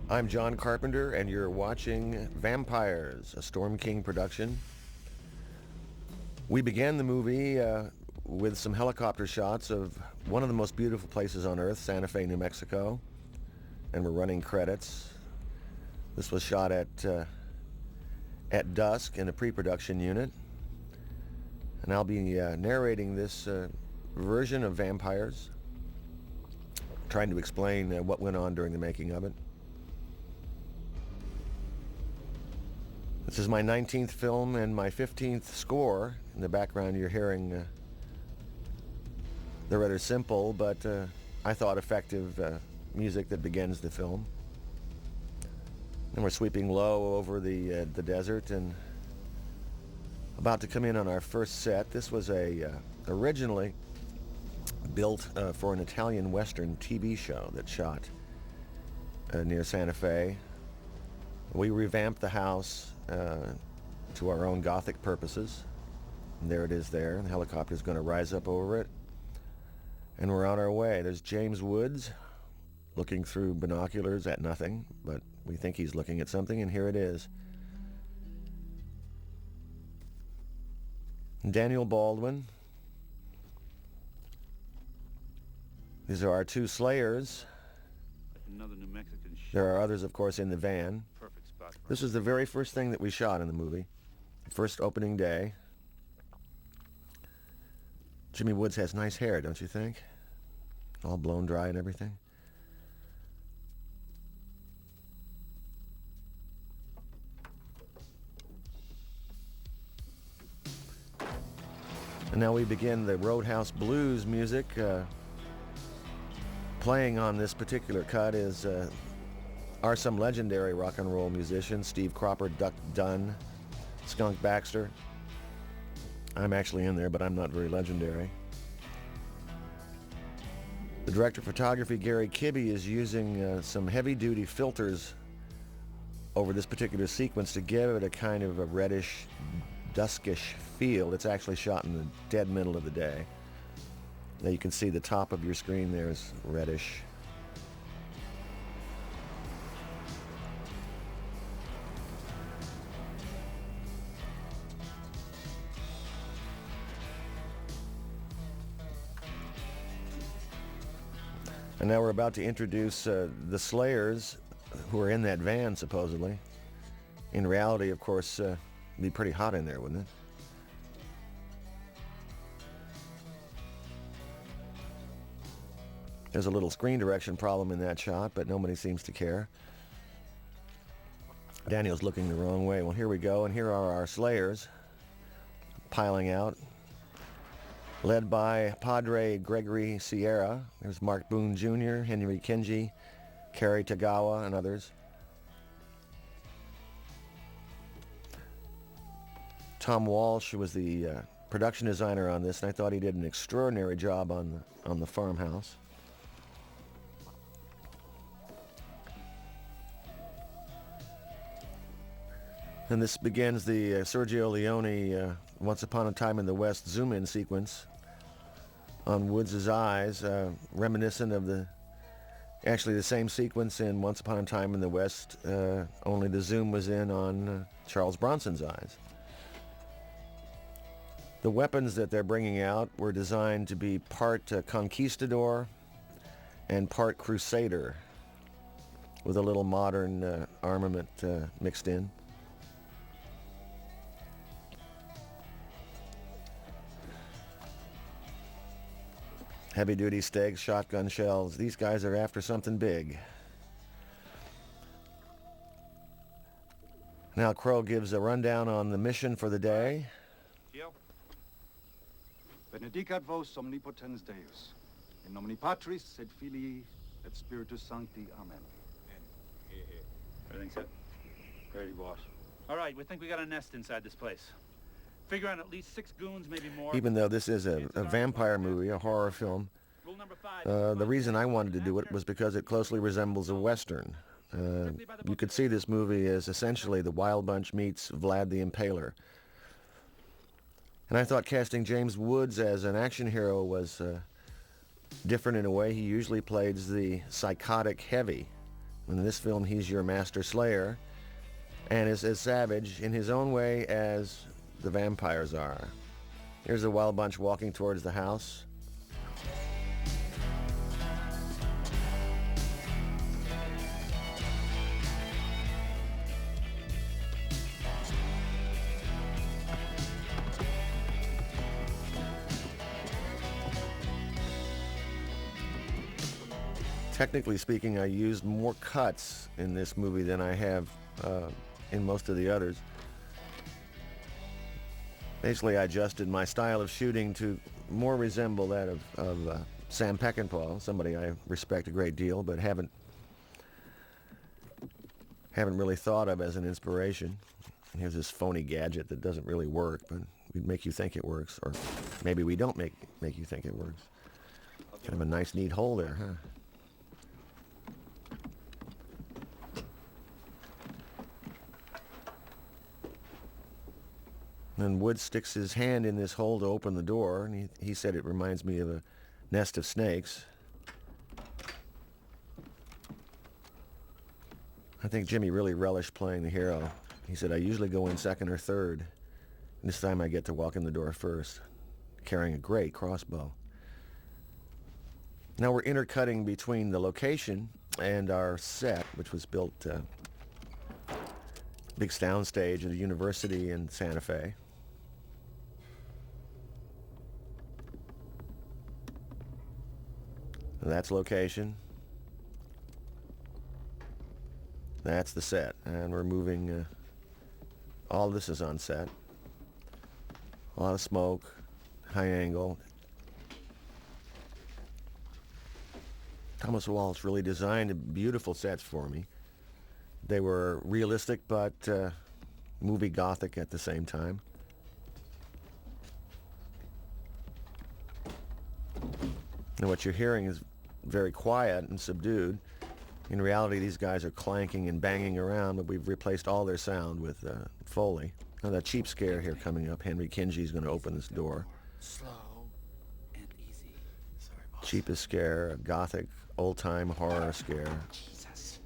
I'm John Carpenter, and you're watching Vampires, a Storm King production. We began the movie with some helicopter shots of one of the most beautiful places on earth, Santa Fe, New Mexico, and we're running credits. This was shot at dusk in a pre-production unit, and I'll be narrating this version of Vampires, trying to explain what went on during the making of it. This is my 19th film and my 15th score. In the background you're hearing the rather simple but I thought effective music that begins the film. And we're sweeping low over the desert and about to come in on our first set. This was originally built for an Italian Western TV show that shot near Santa Fe. We revamped the house to our own Gothic purposes. And there it is there. The helicopter's going to rise up over it. And we're on our way. There's James Woods looking through binoculars at nothing, but we think he's looking at something, and here it is. Daniel Baldwin. These are our two slayers. Another New Mexican shot. There are others, of course, in the van. Perfect spot for This was the very first thing that we shot in the movie. First opening day. Jimmy Woods has nice hair, don't you think? All blown dry and everything. And now we begin the Roadhouse Blues music. Playing on this particular cut are some legendary rock and roll musicians: Steve Cropper, Duck Dunn, Skunk Baxter. I'm actually in there, but I'm not very legendary. The director of photography, Gary Kibbe, is using some heavy-duty filters over this particular sequence to give it a kind of a reddish, duskish feel. It's actually shot in the dead middle of the day. Now you can see the top of your screen there is reddish. And now we're about to introduce the Slayers, who are in that van, supposedly. In reality, of course, it'd be pretty hot in there, wouldn't it? There's a little screen direction problem in that shot, but nobody seems to care. Daniel's looking the wrong way. Well, here we go, and here are our Slayers piling out, led by Padre Gregory Sierra. There's Mark Boone Jr., Henry Kenji, Kerry Tagawa, and others. Tom Walsh was the production designer on this, and I thought he did an extraordinary job on the farmhouse. And this begins the Sergio Leone Once Upon a Time in the West zoom-in sequence on Woods' eyes, reminiscent of actually the same sequence in Once Upon a Time in the West, only the zoom was in on Charles Bronson's eyes. The weapons that they're bringing out were designed to be part conquistador and part crusader, with a little modern armament mixed in. Heavy-duty stakes, shotgun shells. These guys are after something big. Now Crow gives a rundown on the mission for the day. Here. Benedicat vos omnipotens Deus. In nomine Patris et Filii et Spiritus Sancti. Amen. Everything set? Ready, boss. All right, we think we got a nest inside this place. Figure on at least 6 goons, maybe more. Even though this is a vampire movie, a horror film, Rule number 5. the reason I wanted to do it was because it closely resembles a Western. You could see this movie as essentially the Wild Bunch meets Vlad the Impaler. And I thought casting James Woods as an action hero was different in a way. He usually plays the psychotic heavy In this film, he's your master slayer and is as savage in his own way as the vampires are. Here's a wild bunch walking towards the house. Technically speaking, I used more cuts in this movie than I have in most of the others. Basically, I adjusted my style of shooting to more resemble that of Sam Peckinpah, somebody I respect a great deal, but haven't really thought of as an inspiration. Here's this phony gadget that doesn't really work, but we'd make you think it works, or maybe we don't make you think it works. Kind of a nice, neat hole there, huh? And Wood sticks his hand in this hole to open the door, and he said it reminds me of a nest of snakes. I think Jimmy really relished playing the hero. He said, I usually go in second or third. And this time I get to walk in the door first, carrying a great crossbow. Now we're intercutting between the location and our set, which was built big sound stage at a university in Santa Fe. And that's location. That's the set, and we're moving. All this is on set. A lot of smoke, high angle. Thomas Waltz really designed beautiful sets for me. They were realistic, but movie gothic at the same time. And what you're hearing is very quiet and subdued. In reality, these guys are clanking and banging around, but we've replaced all their sound with Foley. Now, that cheap scare here coming up. Henry Kinsey's going to open this door. Slow and easy. Sorry, boss. Cheapest scare, a gothic, old-time horror scare. Jesus.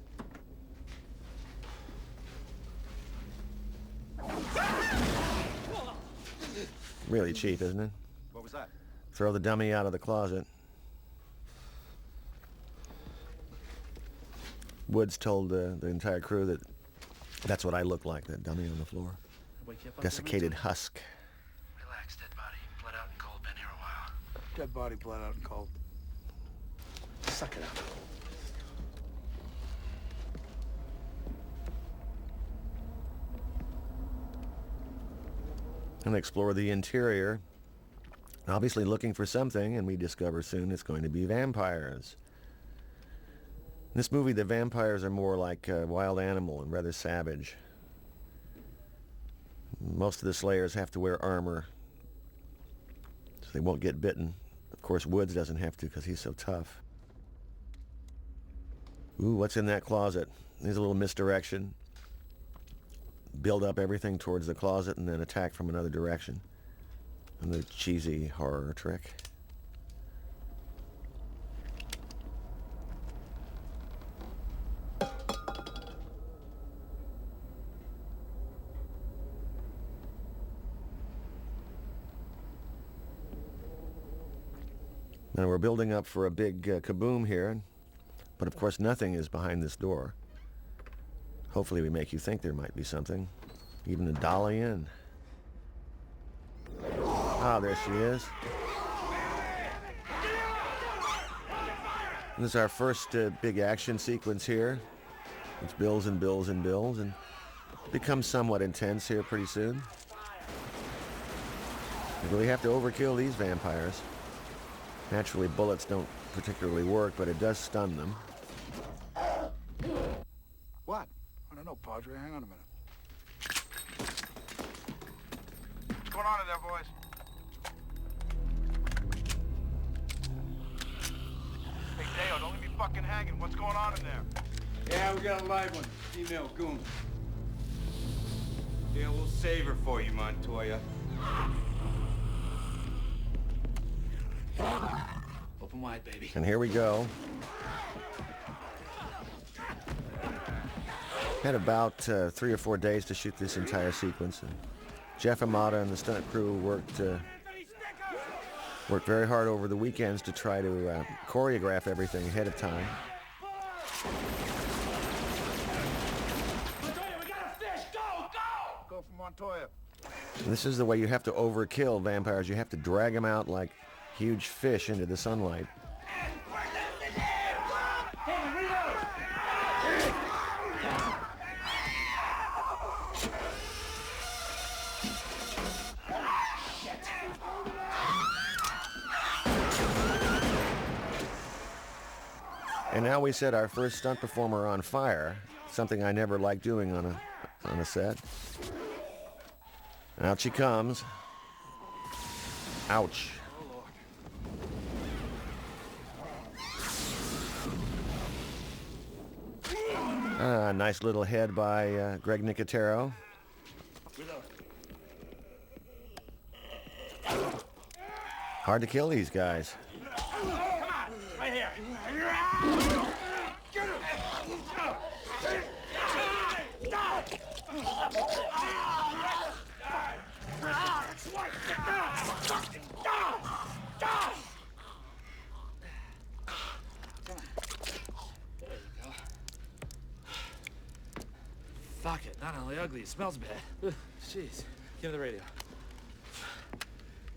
Really cheap, isn't it? What was that? Throw the dummy out of the closet. Woods told the entire crew that that's what I look like, that dummy on the floor. Wake you up up Desiccated husk. Relax, dead body. Bled out and cold. Been here a while. Dead body bled out and cold. Suck it up. And explore the interior. Obviously looking for something, and we discover soon it's going to be vampires. In this movie, the vampires are more like a wild animal and rather savage. Most of the slayers have to wear armor, so they won't get bitten. Of course, Woods doesn't have to because he's so tough. Ooh, what's in that closet? There's a little misdirection. Build up everything towards the closet and then attack from another direction. Another cheesy horror trick. Now we're building up for a big kaboom here, but of course nothing is behind this door. Hopefully we make you think there might be something. Even a dolly in. Ah, there she is. This is our first big action sequence here. It's bills and bills and bills, and becomes somewhat intense here pretty soon. You really have to overkill these vampires. Naturally, bullets don't particularly work, but it does stun them. What? I don't know, Padre. Hang on a minute. What's going on in there, boys? Hey, Dale, don't leave me fucking hanging. What's going on in there? Yeah, we got a live one. Female goon. Yeah, we'll save her for you, Montoya. Open wide, baby. And here we go. Had about 3 or 4 days to shoot this entire sequence. And Jeff Amata and the stunt crew worked very hard over the weekends to try to choreograph everything ahead of time. Montoya, we got a fish! Go! Go! Go for Montoya. This is the way you have to overkill vampires. You have to drag them out like huge fish into the sunlight. And now we set our first stunt performer on fire, something I never liked doing on a set. And out she comes. Ouch. Nice little head by Greg Nicotero. Hard to kill these guys. Right here. Fuck it. Not only ugly, it smells bad. Ugh, jeez. Give me the radio.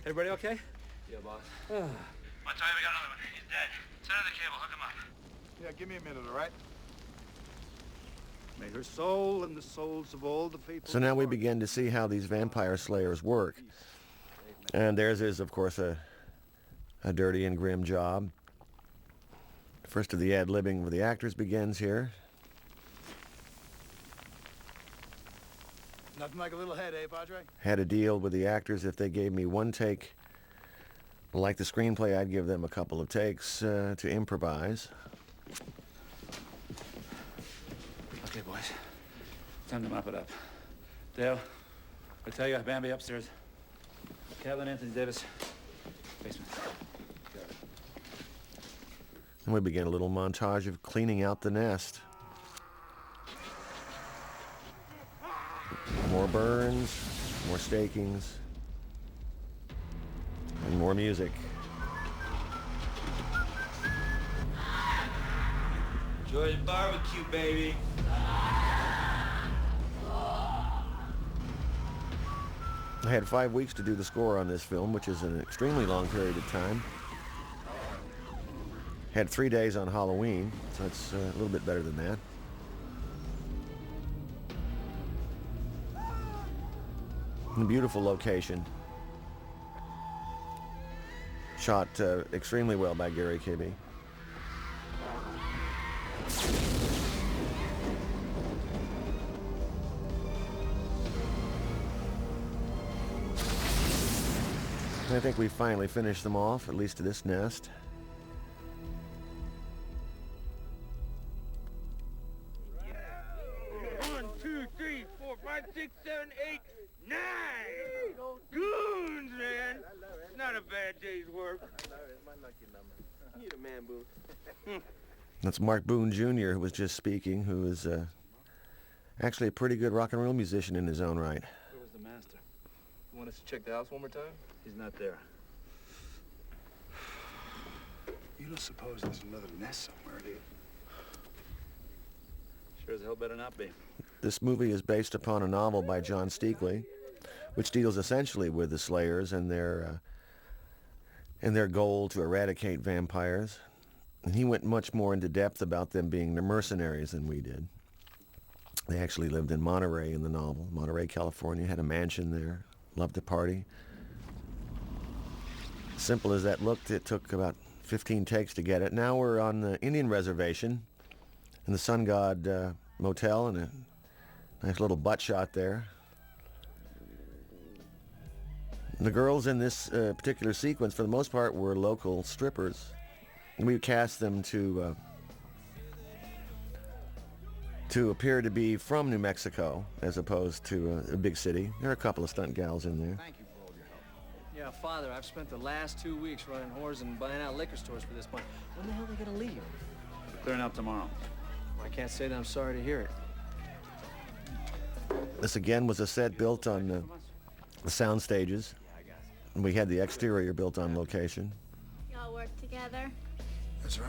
Everybody okay? Yeah, boss. Montoya, we got another one. He's dead. Send her the cable. Hook him up. Yeah, give me a minute, all right? May her soul and the souls of all the faithful... So now we begin to see how these vampire slayers work. And theirs is, of course, a dirty and grim job. First of the ad-libbing for the actors begins here. Nothing like a little head, eh, Padre? Had a deal with the actors. If they gave me one take, like the screenplay, I'd give them a couple of takes to improvise. Okay, boys. Time to mop it up. Dale, I tell you, Bambi upstairs. Catlin, Anthony Davis, basement. And we begin a little montage of cleaning out the nest. More burns, more stakings, and more music. Enjoy the barbecue, baby. I had 5 weeks to do the score on this film, which is an extremely long period of time. Had 3 days on Halloween, so it's a little bit better than that. A beautiful location. Shot extremely well by Gary Kibbe. I think we finally finished them off, at least to this nest. One, two, three, four, five, six, seven, eight, nine. Goons, man. It's not a bad day's work. You the man, Boone. That's Mark Boone Jr., who was just speaking, who is actually a pretty good rock and roll musician in his own right. Where was the master? You want us to check the house one more time? He's not there. You don't suppose there's another nest somewhere, do you? Sure as hell better not be. This movie is based upon a novel by John Steakley, which deals essentially with the Slayers and their goal to eradicate vampires. And he went much more into depth about them being the mercenaries than we did. They actually lived in Monterey in the novel. Monterey, California, had a mansion there, loved to party. Simple as that looked, it took about 15 takes to get it. Now we're on the Indian reservation in the Sun God Motel, and a nice little butt shot there. The girls in this particular sequence, for the most part, were local strippers. And we cast them to appear to be from New Mexico, as opposed to a big city. There are a couple of stunt gals in there. Thank you for all your help. Yeah, Father, I've spent the last 2 weeks running whores and buying out liquor stores for this bunch. When the hell are they gonna leave? We're clearing out tomorrow. I can't say that I'm sorry to hear it. This again was a set built on the sound stages. And we had the exterior built on location. Y'all work together? That's right.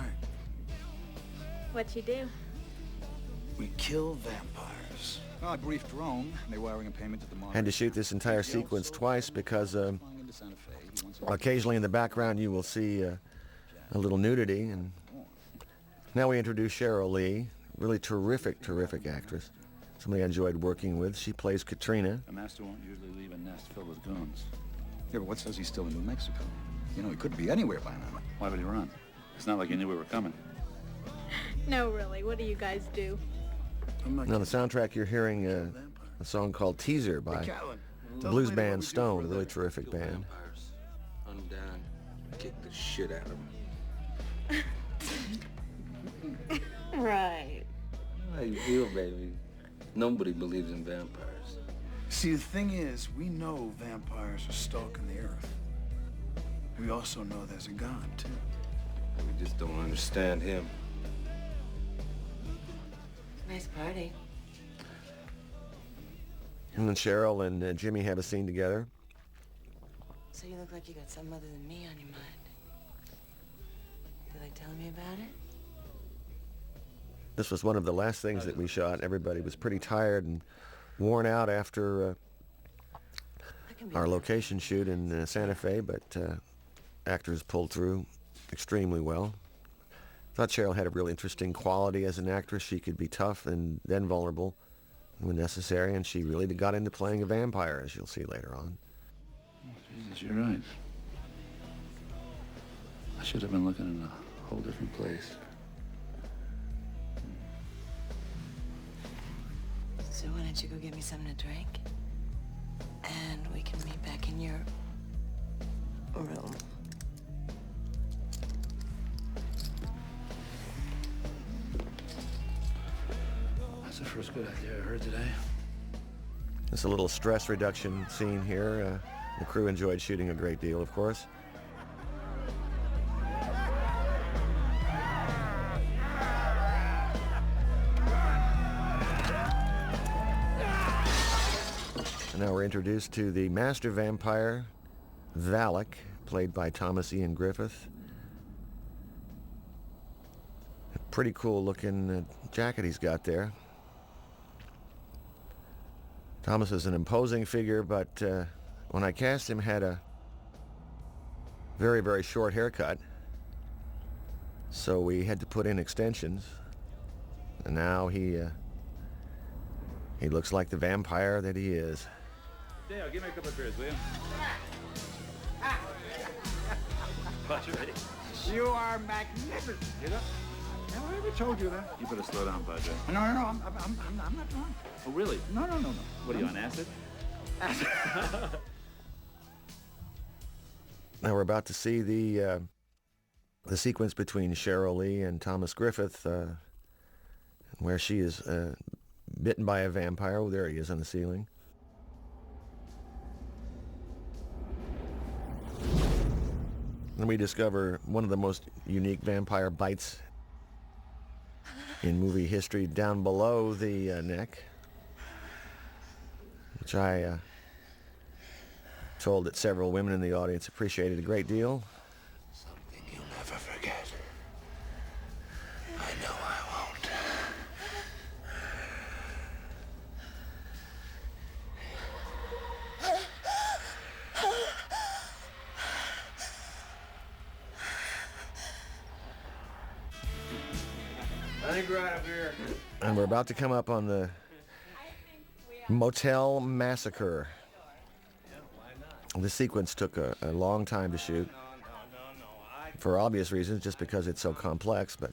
What you do? We kill vampires. Well, I briefed Rome. They're wiring a payment to the monarch. Had to shoot this entire sequence twice because occasionally in the background you will see a little nudity. And now we introduce Cheryl Lee, really terrific actress. Somebody I enjoyed working with. She plays Katrina. A master won't usually leave a nest filled with goons. Yeah, but what says he's still in New Mexico? You know, he could be anywhere by now. Why would he run? It's not like he knew we were coming. No, really. What do you guys do? Now the soundtrack you're hearing a song called Teaser by blues band Stone, a really terrific band. I'm down. Kick the shit out of him. Right. How you feel, baby? Nobody believes in vampires. See, the thing is, we know vampires are stalking the earth. We also know there's a God, too. We just don't understand him. Nice party. And then Cheryl and Jimmy have a scene together. So you look like you got something other than me on your mind. Feel like telling me about it? This was one of the last things that we shot. Everybody was pretty tired and worn out after our location shoot in Santa Fe, but actors pulled through extremely well. Thought Cheryl had a really interesting quality as an actress. She could be tough and then vulnerable when necessary, and she really got into playing a vampire, as you'll see later on. Jesus, you're right. I should have been looking in a whole different place. So why don't you go get me something to drink? And we can meet back in your room. That's the first good idea I heard today. It's a little stress reduction scene here. The crew enjoyed shooting a great deal, of course. And now we're introduced to the master vampire, Valak, played by Thomas Ian Griffith. A pretty cool looking jacket he's got there. Thomas is an imposing figure, but when I cast him, had a very, very short haircut. So we had to put in extensions. And now he looks like the vampire that he is. Dale, give me a couple of beers, will you? But you ready? You are magnificent. Get up. Have I ever told you that? You better slow down, Bud. No, I'm not drunk. Oh, really? No. What are you, on acid? Now we're about to see the sequence between Cheryl Lee and Thomas Griffith, where she is bitten by a vampire. Oh, there he is on the ceiling. And we discover one of the most unique vampire bites in movie history down below the neck, which I told that several women in the audience appreciated a great deal. Something you'll never forget. I know I won't. I think we're out of here. And we're about to come up on the Motel Massacre. The sequence took a long time to shoot, for obvious reasons, just because it's so complex, but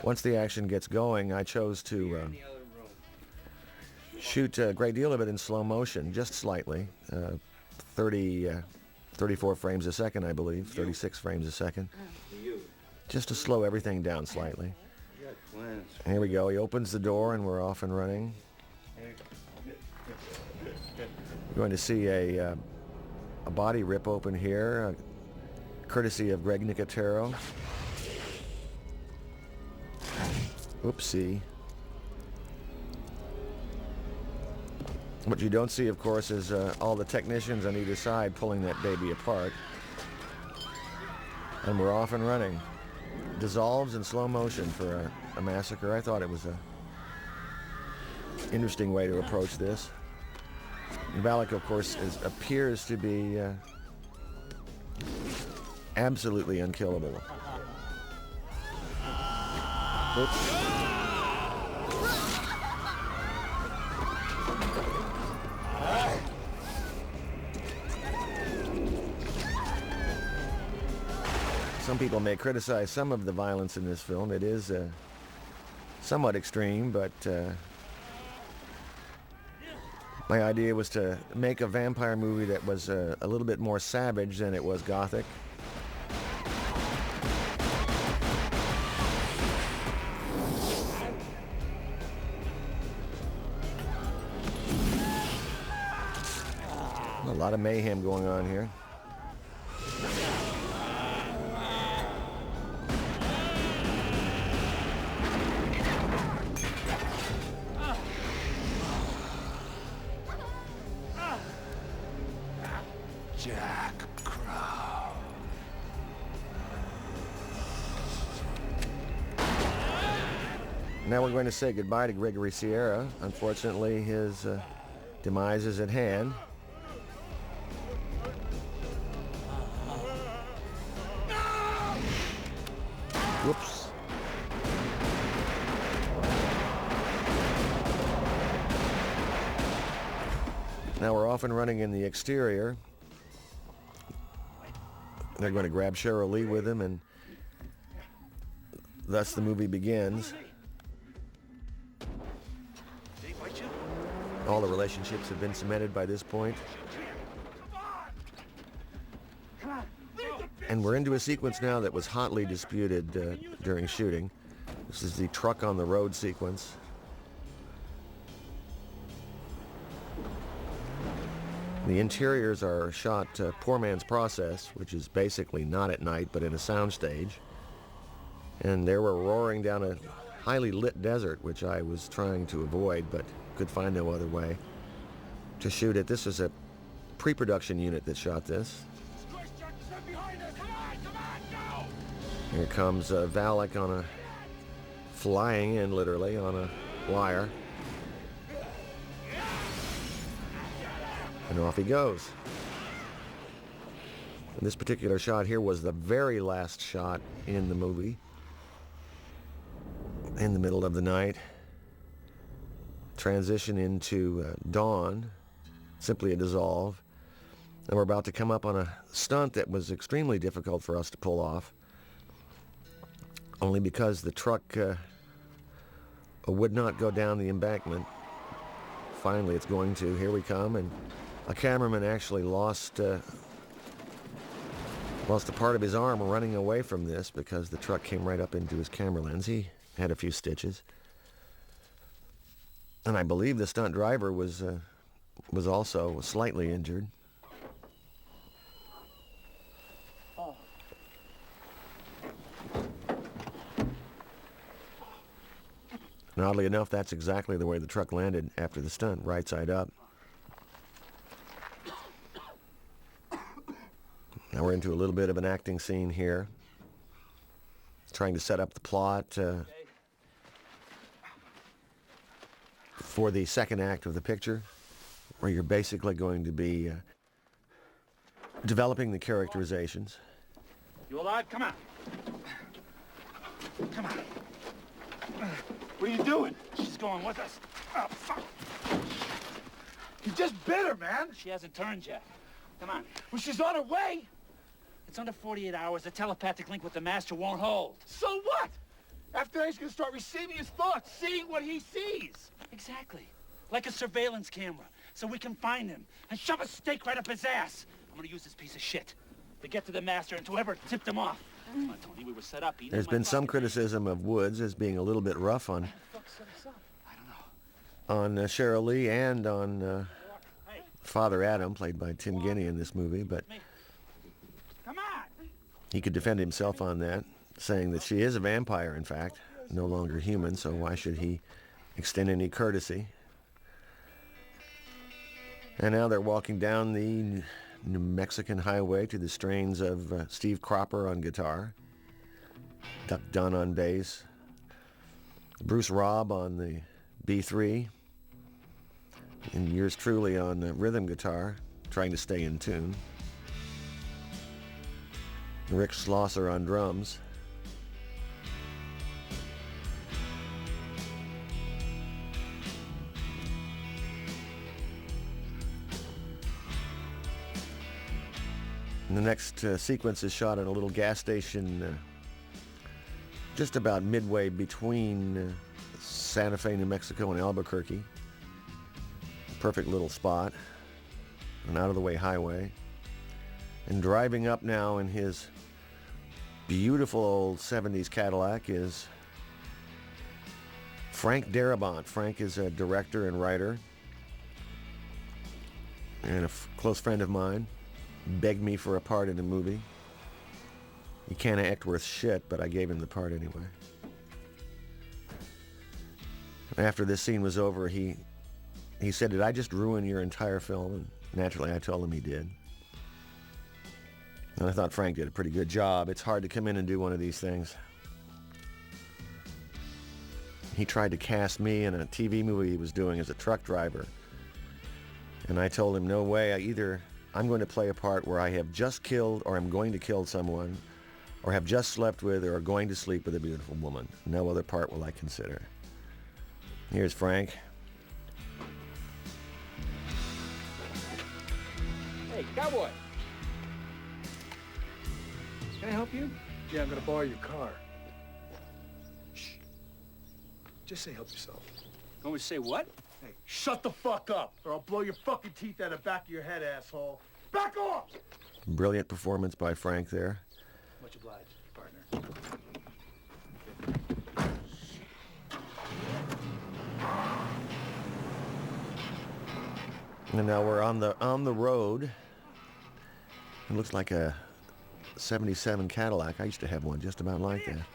once the action gets going, I chose to shoot a great deal of it in slow motion, just slightly, 34 frames a second, I believe, 36 frames a second, just to slow everything down slightly. And here we go, he opens the door and we're off and running. We're going to see a body rip open here, courtesy of Greg Nicotero. Oopsie. What you don't see, of course, is all the technicians on either side pulling that baby apart. And we're off and running. Dissolves in slow motion for a massacre. I thought it was a interesting way to approach this. Valak, of course, appears to be absolutely unkillable. Oops. Some people may criticize some of the violence in this film. It is somewhat extreme, but my idea was to make a vampire movie that was a little bit more savage than it was gothic. A lot of mayhem going on here. Jack Crow. Now we're going to say goodbye to Gregory Sierra. Unfortunately, his demise is at hand. Whoops. Now we're off and running in the exterior. They're going to grab Cheryl Lee with him, and thus the movie begins. All the relationships have been cemented by this point. And we're into a sequence now that was hotly disputed during shooting. This is the truck on the road sequence. The interiors are shot poor man's process, which is basically not at night but in a soundstage. And there we're roaring down a highly lit desert, which I was trying to avoid but could find no other way to shoot it. This was a pre-production unit that shot this. Here comes Valak on a flying in, literally, on a wire. And off he goes. And this particular shot here was the very last shot in the movie. In the middle of the night. Transition into dawn. Simply a dissolve. And we're about to come up on a stunt that was extremely difficult for us to pull off. Only because the truck would not go down the embankment. Finally, it's going to. Here we come, and a cameraman actually lost a part of his arm running away from this because the truck came right up into his camera lens. He had a few stitches. And I believe the stunt driver was also slightly injured. And oddly enough, that's exactly the way the truck landed after the stunt, right side up. Now we're into a little bit of an acting scene here. Trying to set up the plot for the second act of the picture, where you're basically going to be developing the characterizations. You alive? Come on. Come on. What are you doing? She's going with us. Oh, fuck. You just bit her, man. She hasn't turned yet. Come on. Well, she's on her way. It's under 48 hours. The telepathic link with the master won't hold. So what? After that, he's gonna start receiving his thoughts, seeing what he sees. Exactly. Like a surveillance camera, so we can find him and shove a stake right up his ass. I'm gonna use this piece of shit to get to the master and to whoever tipped him off. Come on, Tony, we were set up. There's been some criticism of Woods as being a little bit rough on Cheryl Lee and on Father Adam, played by Tim Guinea in this movie, but he could defend himself on that, saying that she is a vampire, in fact, no longer human, so why should he extend any courtesy? And now they're walking down the New Mexican highway to the strains of Steve Cropper on guitar, Duck Dunn on bass, Bruce Robb on the B3, and yours truly on rhythm guitar, trying to stay in tune. Rick Schlosser on drums. And the next sequence is shot at a little gas station just about midway between Santa Fe, New Mexico and Albuquerque. Perfect little spot. An out-of-the-way highway. And driving up now in his beautiful old 70s Cadillac is Frank Darabont. Frank is a director and writer and a close friend of mine. Begged me for a part in a movie. He can't act worth shit, but I gave him the part anyway. After this scene was over, he said, "Did I just ruin your entire film?" And naturally, I told him he did. And I thought Frank did a pretty good job. It's hard to come in and do one of these things. He tried to cast me in a TV movie he was doing as a truck driver. And I told him, no way, either I'm going to play a part where I have just killed or I'm going to kill someone, or have just slept with or are going to sleep with a beautiful woman. No other part will I consider. Here's Frank. Hey, cowboy. Can I help you? Yeah, I'm gonna borrow your car. Shh. Just say help yourself. Want me to say what? Hey, shut the fuck up, or I'll blow your fucking teeth out of the back of your head, asshole. Back off! Brilliant performance by Frank there. Much obliged, partner. And now we're on the road. It looks like a 77 Cadillac. I used to have one just about like that.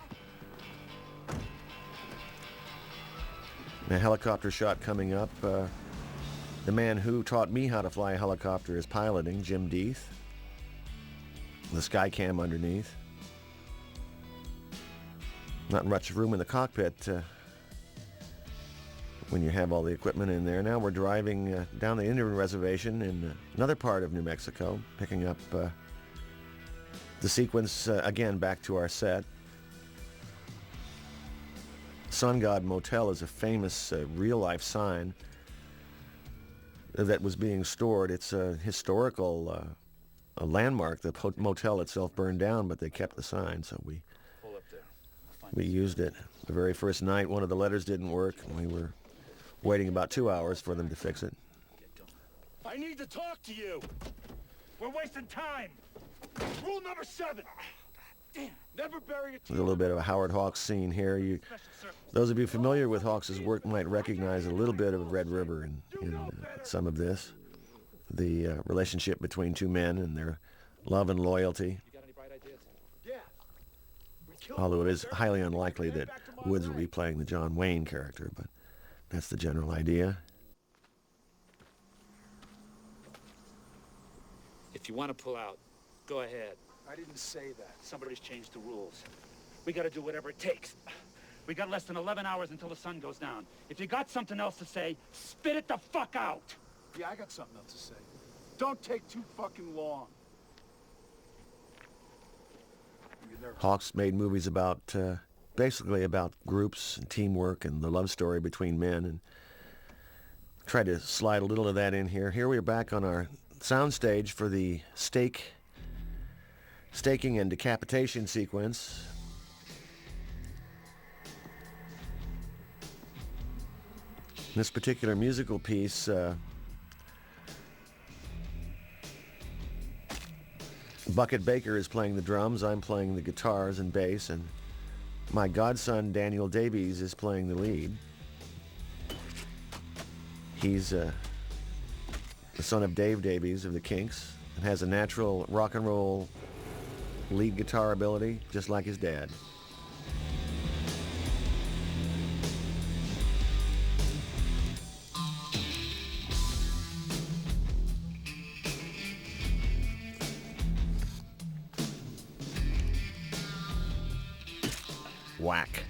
And a helicopter shot coming up. The man who taught me how to fly a helicopter is piloting, Jim Deeth. The sky cam underneath. Not much room in the cockpit when you have all the equipment in there. Now we're driving down the Indian Reservation in another part of New Mexico, picking up the sequence again back to our set. Sun God Motel is a famous real-life sign that was being stored. It's a historical a landmark. The motel itself burned down, but they kept the sign, so we used it. The very first night, one of the letters didn't work, and we were waiting about 2 hours for them to fix it. I need to talk to you. We're wasting time. Rule number 7. Damn. Never bury There's a little bit of a Howard Hawks scene here. Those of you familiar with Hawks' work might recognize a little bit of Red River in some of this. The relationship between two men and their love and loyalty. Although it is highly unlikely that Woods will be playing the John Wayne character, but that's the general idea. If you want to pull out, go ahead. I didn't say that. Somebody's changed the rules. We got to do whatever it takes. We got less than 11 hours until the sun goes down. If you got something else to say, spit it the fuck out. Yeah, I got something else to say. Don't take too fucking long. Hawks made movies about, basically about groups and teamwork and the love story between men, and tried to slide a little of that in here. Here we are back on our soundstage for the staking and decapitation sequence. This particular musical piece Bucket Baker is playing the drums, I'm playing the guitars and bass, and my godson Daniel Davies is playing the lead. He's the son of Dave Davies of the Kinks and has a natural rock and roll lead guitar ability just like his dad. whack.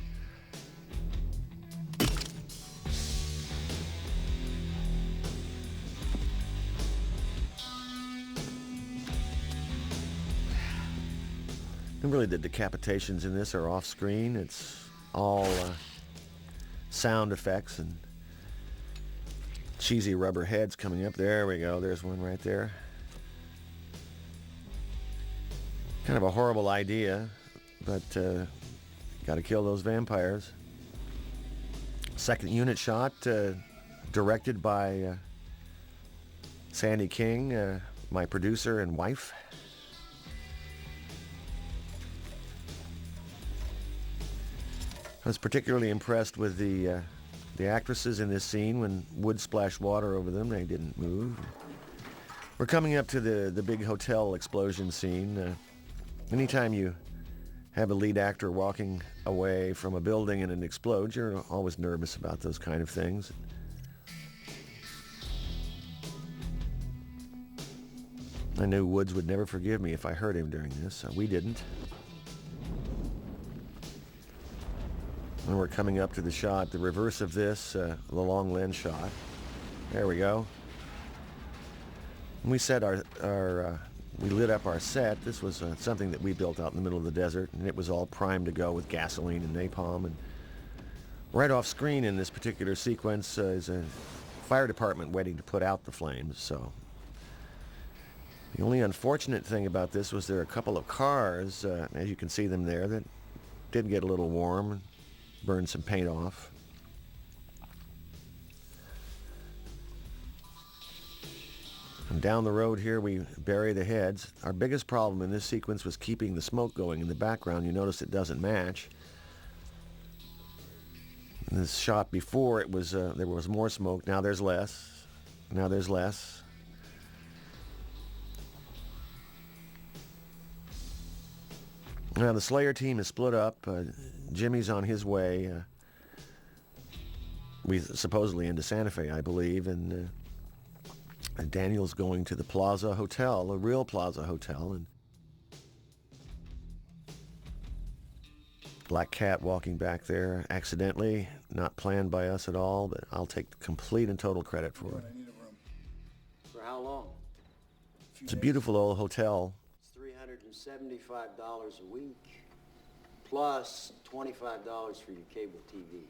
And really, the decapitations in this are off screen. It's all sound effects and cheesy rubber heads coming up. There we go. There's one right there. Kind of a horrible idea, but got to kill those vampires. Second unit shot, directed by Sandy King, my producer and wife. I was particularly impressed with the actresses in this scene. When wood splashed water over them, they didn't move. We're coming up to the big hotel explosion scene. Anytime you have a lead actor walking away from a building and it explodes, you're always nervous about those kind of things. I knew Woods would never forgive me if I hurt him during this. We didn't. And we're coming up to the shot, the reverse of this, the long lens shot. There we go. And we set we lit up our set. This was something that we built out in the middle of the desert, and it was all primed to go with gasoline and napalm. And right off screen in this particular sequence is a fire department waiting to put out the flames. So the only unfortunate thing about this was there are a couple of cars, as you can see them there, that did get a little warm. Burn some paint off. And down the road here we bury the heads. Our biggest problem in this sequence was keeping the smoke going in the background. You notice it doesn't match. In this shot before it was there was more smoke. Now there's less. Now there's less. Now the Slayer team is split up. Jimmy's on his way. We supposedly into Santa Fe, I believe, and Daniel's going to the Plaza Hotel, a real Plaza Hotel, and Black Cat walking back there accidentally, not planned by us at all, but I'll take complete and total credit for it. I need a room. For how long? It's a beautiful old hotel. It's $375 a week, plus $25 for your cable TV.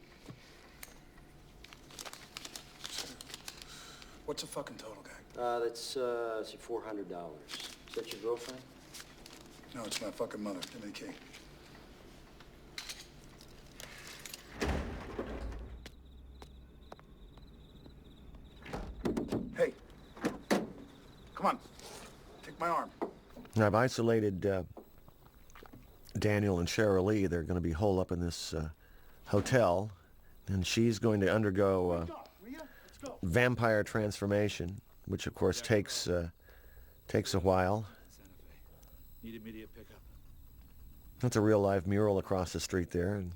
What's the fucking total, guy? That's say $400. Is that your girlfriend? No, it's my fucking mother. Give me the key. Hey, come on. Take my arm. I've isolated Daniel and Cheryl Lee. They're going to be holed up in this hotel, and she's going to undergo vampire transformation, which of course takes a while. Need immediate pickup. That's a real live mural across the street there, and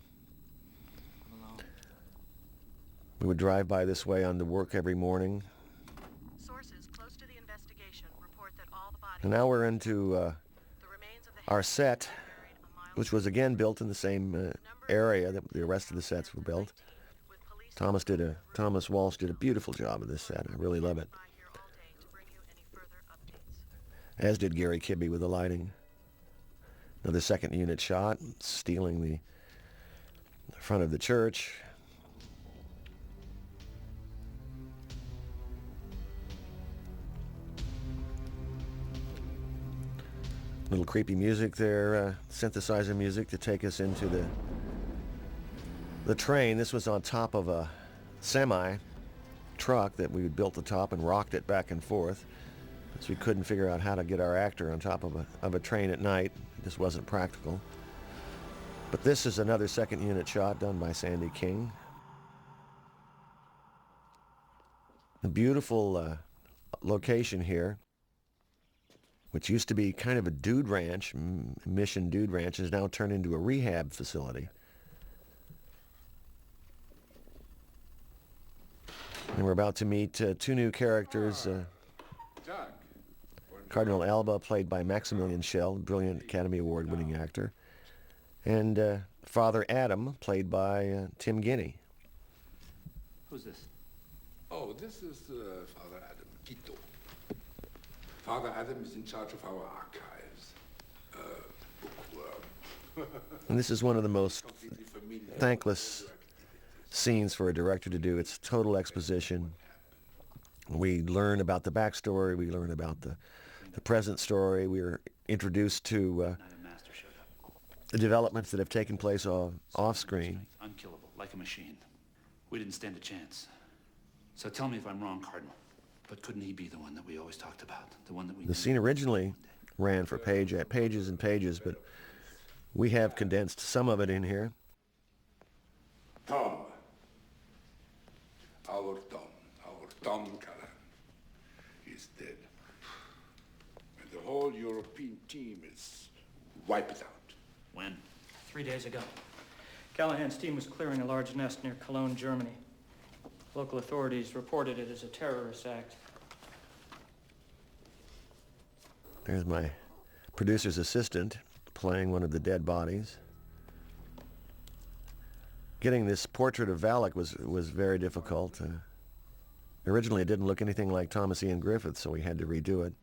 we would drive by this way on to work every morning. Sources close to the investigation report that all the bodies. And now we're into our set, which was again built in the same area that the rest of the sets were built. Thomas Walsh did a beautiful job of this set. I really love it. As did Gary Kibbe with the lighting. Another second unit shot, stealing the front of the church. Little creepy music there, synthesizer music to take us into the train. This was on top of a semi truck that we built the top and rocked it back and forth, because we couldn't figure out how to get our actor on top of a train at night. It just wasn't practical. But this is another second unit shot done by Sandy King. A beautiful location here, which used to be kind of a dude ranch, Mission Dude Ranch, is now turned into a rehab facility. And we're about to meet two new characters. Cardinal Alba, played by Maximilian Schell, brilliant Academy Award-winning actor. And Father Adam, played by Tim Guinea. Who's this? Oh, this is Father Adam, Quito. Father Adam is in charge of our archives. Bookworm. And this is one of the most thankless scenes for a director to do. It's total exposition. We learn about the backstory. We learn about the present story. We're introduced to the developments that have taken place off screen. Unkillable, like a machine. We didn't stand a chance. So tell me if I'm wrong, Cardinal. But couldn't he be the one that we always talked about? The one that we... The scene originally ran for pages and pages, but we have condensed some of it in here. Tom. Our Tom Callahan. He's dead. And the whole European team is wiped out. When? 3 days ago. Callahan's team was clearing a large nest near Cologne, Germany. Local authorities reported it as a terrorist act. There's my producer's assistant playing one of the dead bodies. Getting this portrait of Valak was very difficult. Originally, it didn't look anything like Thomas Ian Griffith, so we had to redo it.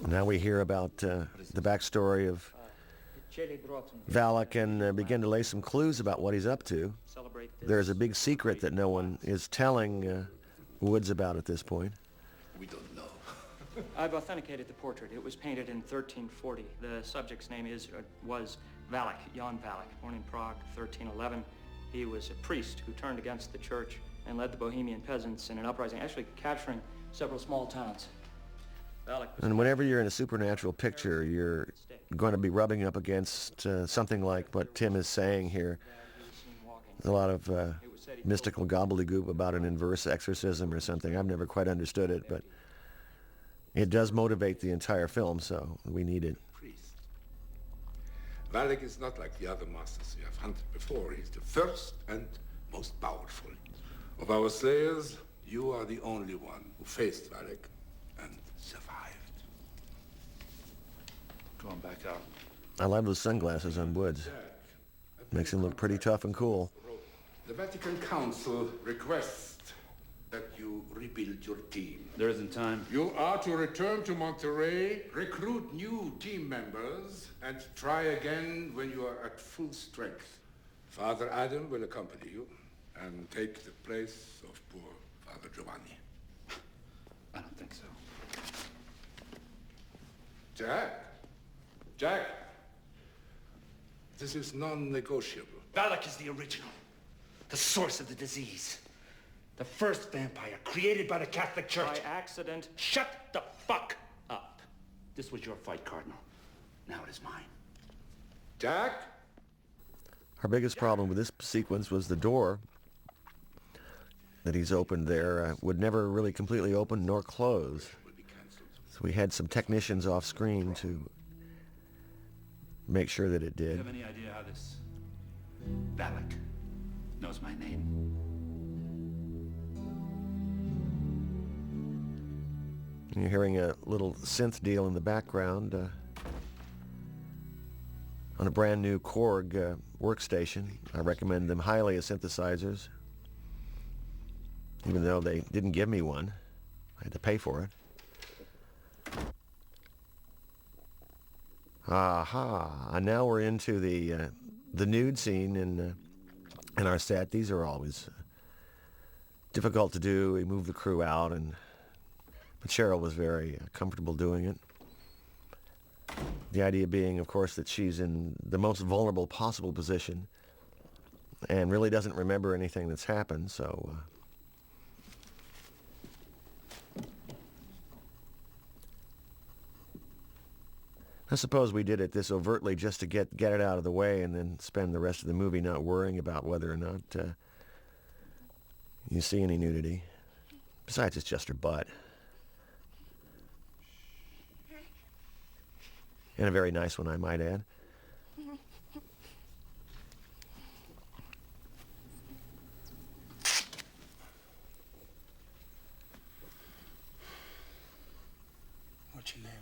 Now we hear about the backstory of Valak and begin to lay some clues about what he's up to. There's a big secret that no one is telling Woods about at this point. We don't know. I've authenticated the portrait. It was painted in 1340. The subject's name was Valak, Jan Valak, born in Prague, 1311. He was a priest who turned against the church and led the Bohemian peasants in an uprising, actually capturing several small towns. And whenever you're in a supernatural picture, you're going to be rubbing up against something like what Tim is saying here. There's a lot of mystical gobbledygook about an inverse exorcism or something. I've never quite understood it, but it does motivate the entire film, so we need it. Valak is not like the other masters we have hunted before. He's the first and most powerful. Of our slayers, you are the only one who faced Valak and survived. Going back out. I love those sunglasses on Woods. Makes him look pretty tough and cool. The Vatican Council requests that you rebuild your team. There isn't time. You are to return to Monterrey, recruit new team members, and try again when you are at full strength. Father Adam will accompany you and take the place of poor Father Giovanni. I don't think so. Jack, this is non-negotiable. Valak is the original. The source of the disease. The first vampire created by the Catholic Church. By accident. Shut the fuck up. This was your fight, Cardinal. Now it is mine. Jack? Our biggest problem with this sequence was the door that he's opened there would never really completely open nor close. So we had some technicians off screen to make sure that it Do you did. have any idea how this Valak knows my name? You're hearing a little synth deal in the background on a brand new Korg workstation. I recommend them highly as synthesizers, even though they didn't give me one. I had to pay for it. Aha! And now we're into the nude scene in our set. These are always difficult to do. We move the crew out, but Cheryl was very comfortable doing it. The idea being, of course, that she's in the most vulnerable possible position and really doesn't remember anything that's happened, so... I suppose we did it this overtly just to get it out of the way and then spend the rest of the movie not worrying about whether or not you see any nudity. Besides, it's just her butt. And a very nice one, I might add. What's your name?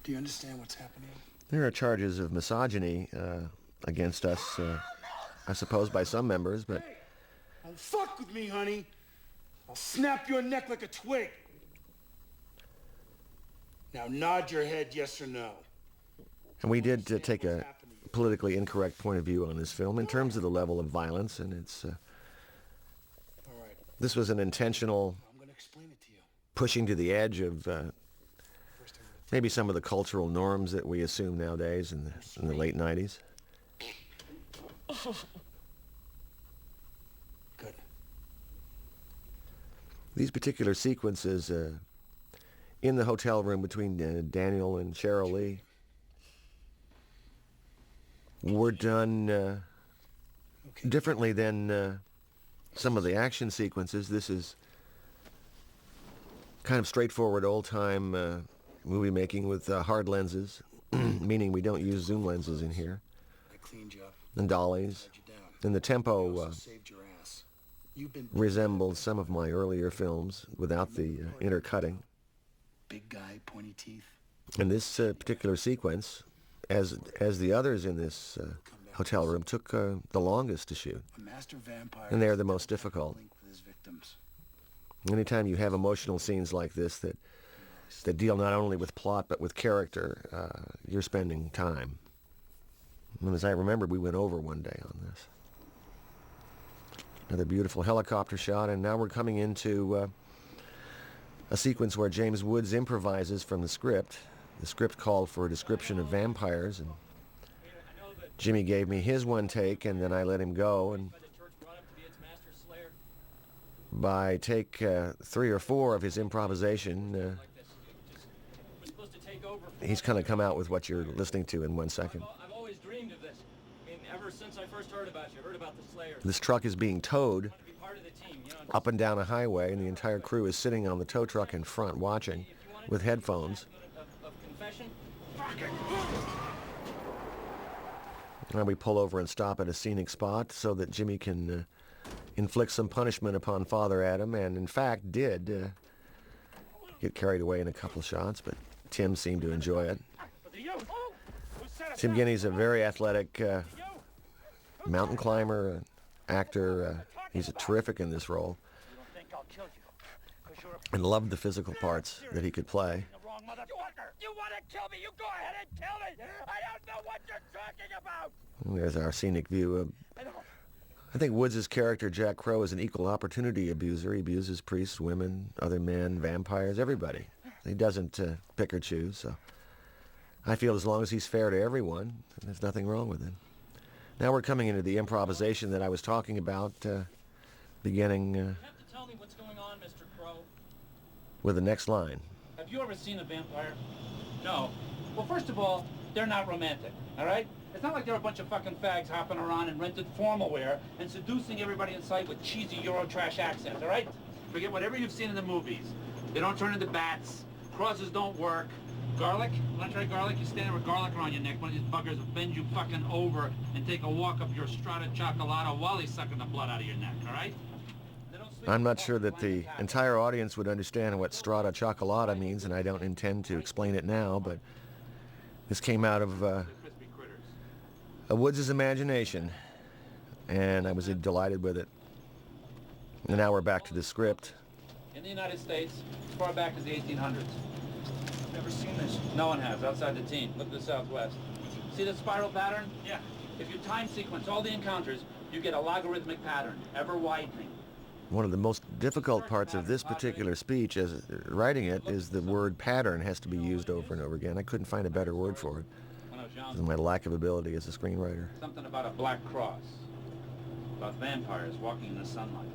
Do you understand what's happening? There are charges of misogyny against us, I suppose, by some members, but... Don't fuck with me, honey. I'll snap your neck like a twig. Now nod your head yes or no. And we did take a politically incorrect point of view on this film in terms of the level of violence, and it's... This was an intentional pushing to the edge of maybe some of the cultural norms that we assume nowadays in the late 90s. Good. These particular sequences in the hotel room between Daniel and Cheryl Lee were done differently than some of the action sequences. This is kind of straightforward old-time movie making with hard lenses, meaning we don't use zoom lenses in here, and dollies, and the tempo resembles some of my earlier films without the intercutting. Big guy, pointy teeth. And this particular sequence, as the others in this hotel room, took the longest to shoot, and they're the most difficult. Anytime you have emotional scenes like this that deal not only with plot but with character, you're spending time. And as I remember, we went over one day on this. Another beautiful helicopter shot, and now we're coming into a sequence where James Woods improvises from the script. The script called for a description of vampires, and Jimmy gave me his one take, and then I let him go, and by take 3 or 4 of his improvisation, he's kind of come out with what you're listening to in 1 second. I've always dreamed of this. I mean, ever since I first heard about you, I heard about the Slayer. This truck is being towed up and down a highway, and the entire crew is sitting on the tow truck in front watching with headphones. And we pull over and stop at a scenic spot so that Jimmy can inflict some punishment upon Father Adam, and in fact did get carried away in a couple shots, but Tim seemed to enjoy it. Tim Guinea's a very athletic mountain climber, actor. He's terrific in this role, and loved the physical parts that he could play. You want to kill me? You go ahead and kill me! I don't know what you're talking about! And there's our scenic view. I think Woods' character, Jack Crow, is an equal opportunity abuser. He abuses priests, women, other men, vampires, everybody. He doesn't pick or choose, so I feel as long as he's fair to everyone, there's nothing wrong with it. Now we're coming into the improvisation that I was talking about, beginning You have to tell me what's going on, Mr. Crow. with the next line. Have you ever seen a vampire? No. Well, first of all, they're not romantic, all right? It's not like they're a bunch of fucking fags hopping around in rented formal wear and seducing everybody in sight with cheesy Eurotrash accents, all right? Forget whatever you've seen in the movies. They don't turn into bats. Crosses don't work. Garlic? Want to try garlic? You stand there with garlic around your neck. One of these buggers will bend you fucking over and take a walk up your strata chocolata while he's sucking the blood out of your neck, all right? I'm not sure that the entire audience would understand what strata chocolata means, and I don't intend to explain it now, but this came out of Woods' imagination, and I was delighted with it. And now we're back to the script. In the United States, as far back as the 1800s. I've never seen this. No one has, outside the team. Look at the Southwest. See the spiral pattern? Yeah. If you time sequence all the encounters, you get a logarithmic pattern, ever widening. One of the most difficult parts of this particular speech, as writing it, is the word pattern has to be used over and over again. I couldn't find a better word for it. Because of my lack of ability as a screenwriter. Something about a black cross. About vampires walking in the sunlight.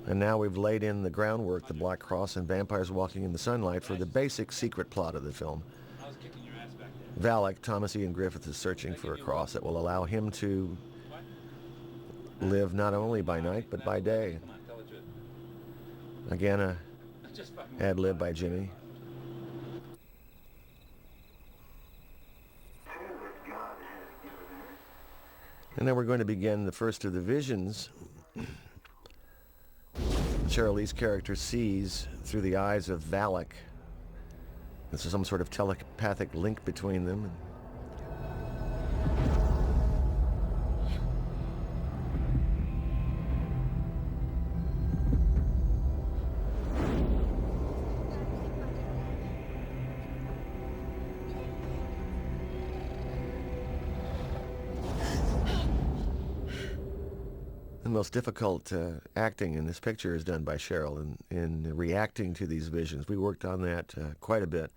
And now we've laid in the groundwork, the black cross and vampires walking in the sunlight, for the basic secret plot of the film. I was kicking your ass back there. Valak, Thomas Ian Griffith, is searching for a cross that will allow him to live not only by night, but by day. Again, a ad-lib by Jimmy. And then we're going to begin the first of the visions Cheryl Lee's character sees through the eyes of Valak. This is some sort of telepathic link between them. The most difficult acting in this picture is done by Cheryl in reacting to these visions. We worked on that quite a bit.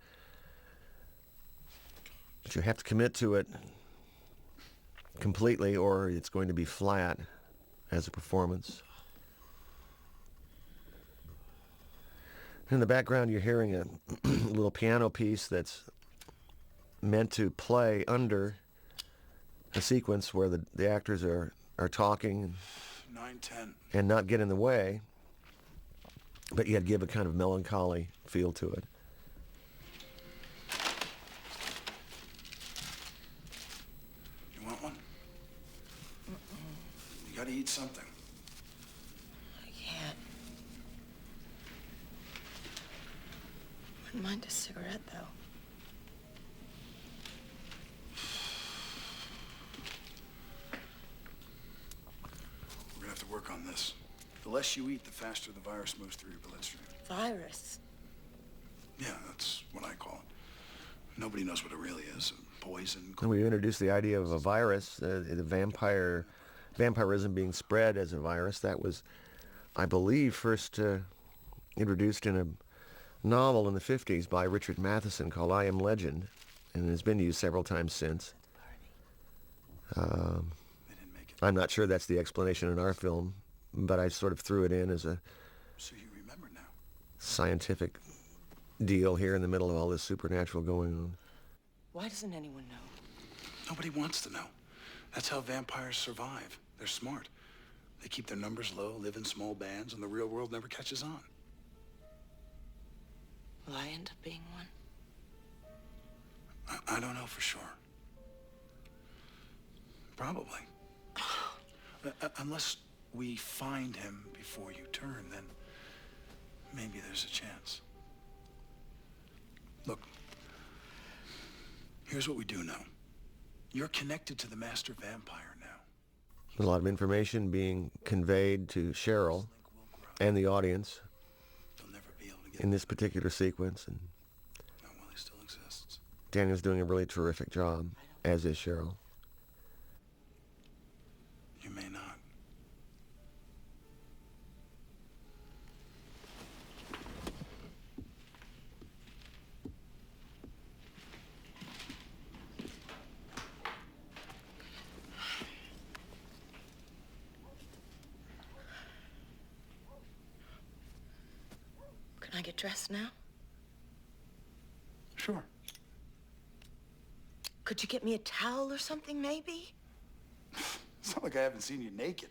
But you have to commit to it completely or it's going to be flat as a performance. In the background you're hearing a little piano piece that's meant to play under a sequence where the actors are talking 9:10. and not get in the way, but yet give a kind of melancholy feel to it. You want one? You gotta eat something. I can't. Wouldn't mind a cigarette, though. We're gonna have to work on this. The less you eat, the faster the virus moves through your bloodstream. Virus? Yeah, that's what I call it. Nobody knows what it really is. Poison. And we introduced the idea of a virus, the vampirism being spread as a virus. That was, I believe, first introduced in a novel in the 50s by Richard Matheson called I Am Legend, and has been used several times since. I'm not sure that's the explanation in our film, but I sort of threw it in as a So you remember now. scientific deal here in the middle of all this supernatural going on. Why doesn't anyone know? Nobody wants to know. That's how vampires survive. They're smart. They keep their numbers low, live in small bands, and the real world never catches on. Will I end up being one? I don't know for sure. Probably. Unless we find him before you turn, then maybe there's a chance. Look, here's what we do know. You're connected to the master vampire now. There's a lot of information being conveyed to Cheryl and the audience in this particular sequence, and Not while he still exists. Daniel's doing a really terrific job, as is Cheryl. You may not. Can I get dressed now? Sure. Could you get me a towel or something, maybe? It's not like I haven't seen you naked.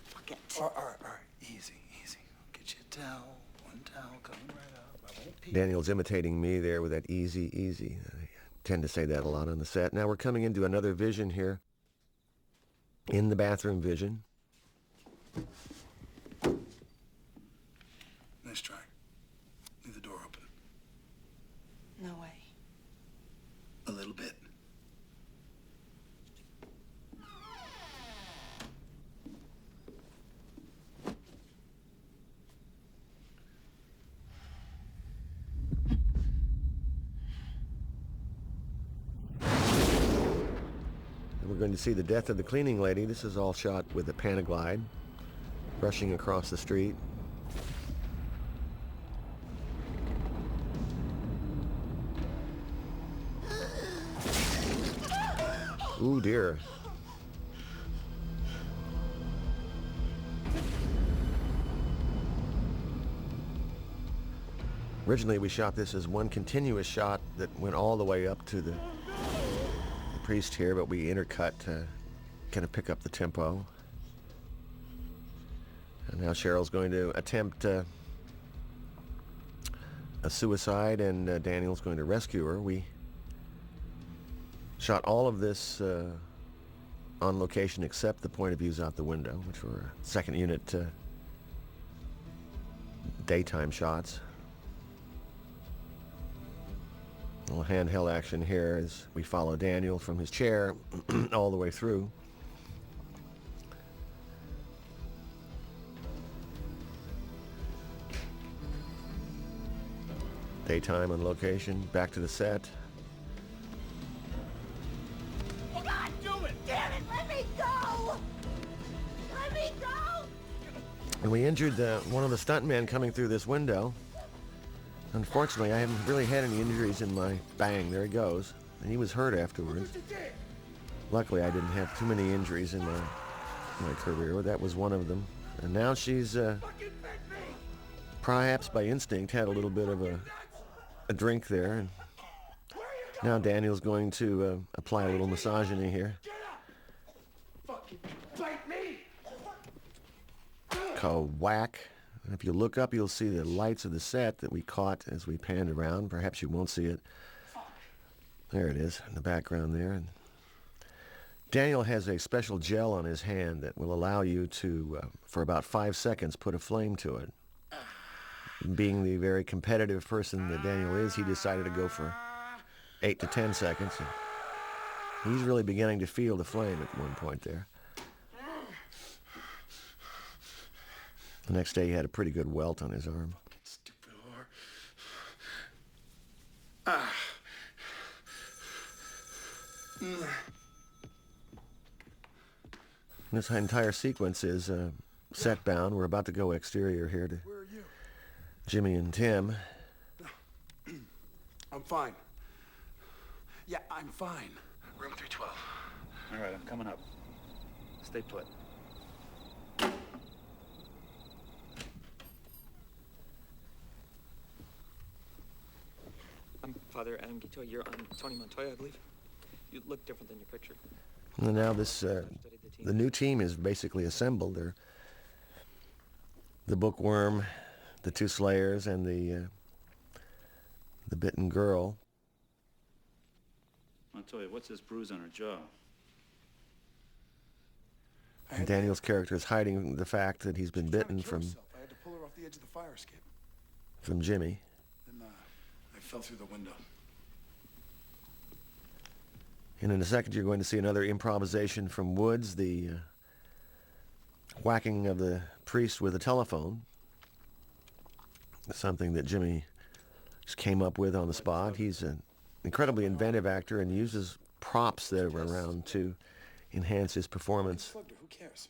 Forget it. All right. Easy. I'll get you a towel. One towel coming right up. I won't pee. Daniel's imitating me there with that easy. I tend to say that a lot on the set. Now we're coming into another vision here. In the bathroom vision. Nice try. Leave the door open. No way. A little bit. And we're going to see the death of the cleaning lady. This is all shot with a Panaglide, rushing across the street. Ooh, dear. Originally, we shot this as one continuous shot that went all the way up to the priest here, but we intercut to kind of pick up the tempo. And now Cheryl's going to attempt a suicide, and Daniel's going to rescue her. We shot all of this on location except the point of views out the window, which were second unit daytime shots. A little handheld action here as we follow Daniel from his chair all the way through. Daytime on location, back to the set. God, do it! Damn it, let me go! Let me go! And we injured one of the stuntmen coming through this window. Unfortunately, I haven't really had any injuries in my bang. There he goes. And he was hurt afterwards. Luckily, I didn't have too many injuries in my career. That was one of them. And now she's, perhaps by instinct, had a little bit of a drink there. And now Daniel's going to apply a little misogyny here. Fucking bite me! Called Whack. And if you look up, you'll see the lights of the set that we caught as we panned around. Perhaps you won't see it. There it is in the background there. And Daniel has a special gel on his hand that will allow you to, for about 5 seconds, put a flame to it. Being the very competitive person that Daniel is, he decided to go for 8 to 10 seconds. And he's really beginning to feel the flame at one point there. The next day he had a pretty good welt on his arm. Stupid whore. Ah. This entire sequence is set bound. We're about to go exterior here to Jimmy and Tim. I'm fine. Yeah, I'm fine. Room 312. All right, I'm coming up. Stay put. I'm Father Adam Guiteau. You're on Tony Montoya, I believe. You look different than your picture. And now this, the new team is basically assembled. They're the bookworm, the two slayers, and the bitten girl. Montoya, what's this bruise on her jaw? And Daniel's character is hiding the fact that he's been bitten from I had to pull her off the edge of the fire escape. Jimmy. Then I fell through the window. And in a second, you're going to see another improvisation from Woods, the whacking of the priest with a telephone. Something that Jimmy just came up with on the spot. He's an incredibly inventive actor and uses props that are around to enhance his performance. Who cares?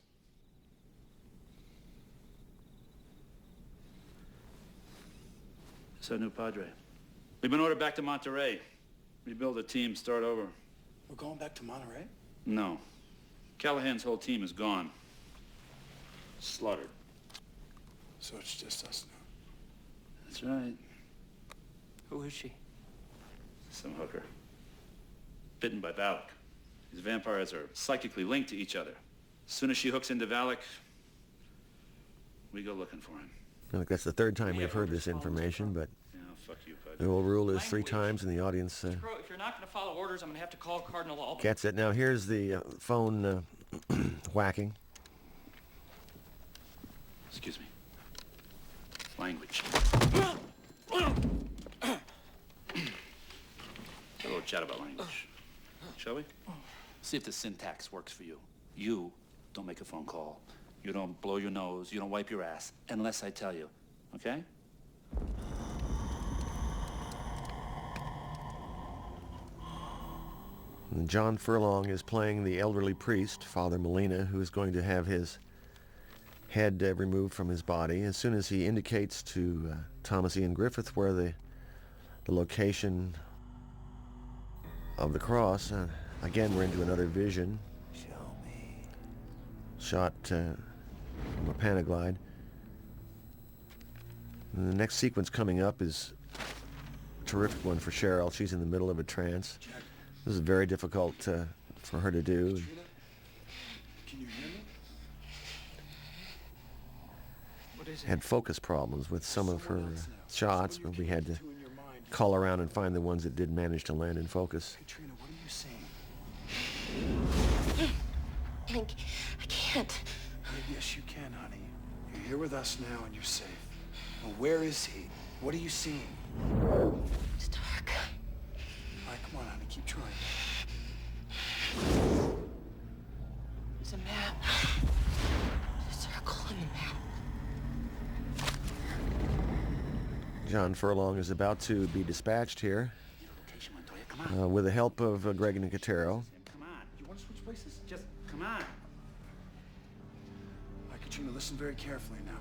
It's our new padre. We've been ordered back to Monterey. Rebuild a team, start over. We're going back to Monterey? No. Callahan's whole team is gone. Slaughtered. So it's just us now. That's right. Who is she? Some hooker. Bitten by Valak. These vampires are psychically linked to each other. As soon as she hooks into Valak, we go looking for him. I think that's the third time we've heard this information, but Yeah, fuck you, the old rule is 3 times, and the audience Bro, if you're not going to follow orders, I'm going to have to call Cardinal Albert. gets it. Now here's the phone whacking. Excuse me. Language. A little chat about language. Shall we? See if the syntax works for you. You don't make a phone call. You don't blow your nose. You don't wipe your ass. Unless I tell you. Okay? And John Furlong is playing the elderly priest, Father Molina, who is going to have his head removed from his body. As soon as he indicates to Thomas Ian Griffith where the location of the cross, again we're into another vision. Shot from a Panaglide. And the next sequence coming up is a terrific one for Cheryl. She's in the middle of a trance. This is very difficult for her to do. Can you hear me? What is it? Had focus problems with some of her shots, but we had to call around and find the ones that did manage to land in focus. Katrina, what are you saying? Hank, I can't. Yes, you can, honey. You're here with us now and you're safe. Well, where is he? What are you seeing? It's dark. Troy. There's a map. A circle and a map. John Furlong is about to be dispatched here with the help of Greg Nicotero. Come on. You want to switch places? Just come on. All right, Katrina, listen very carefully now.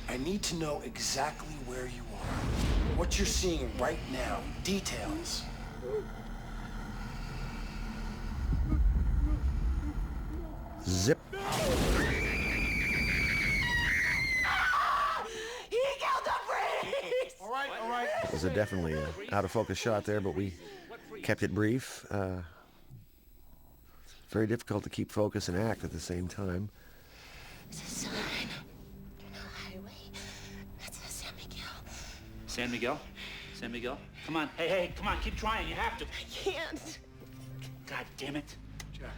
I need to know exactly where you are. What you're seeing right now. Details. Zip. He killed the priest! All right. It was definitely an out-of-focus shot there, but we kept it brief. Very difficult to keep focus and act at the same time. It's a sign on a highway. That's San Miguel. San Miguel? San Miguel? Come on. Hey, come on. Keep trying. You have to. I can't. God damn it. Jack,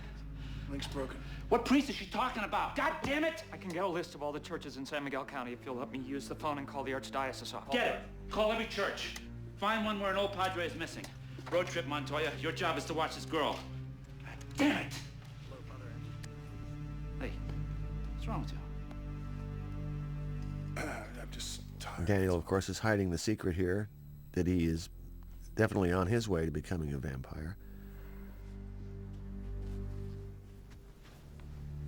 link's broken. What priest is she talking about? God damn it! I can get a list of all the churches in San Miguel County if you'll let me use the phone and call the Archdiocese office. Get it. Call every church. Find one where an old padre is missing. Road trip, Montoya. Your job is to watch this girl. God damn it! Hey, what's wrong with you? I'm just tired. Daniel, of course, is hiding the secret here that he is definitely on his way to becoming a vampire.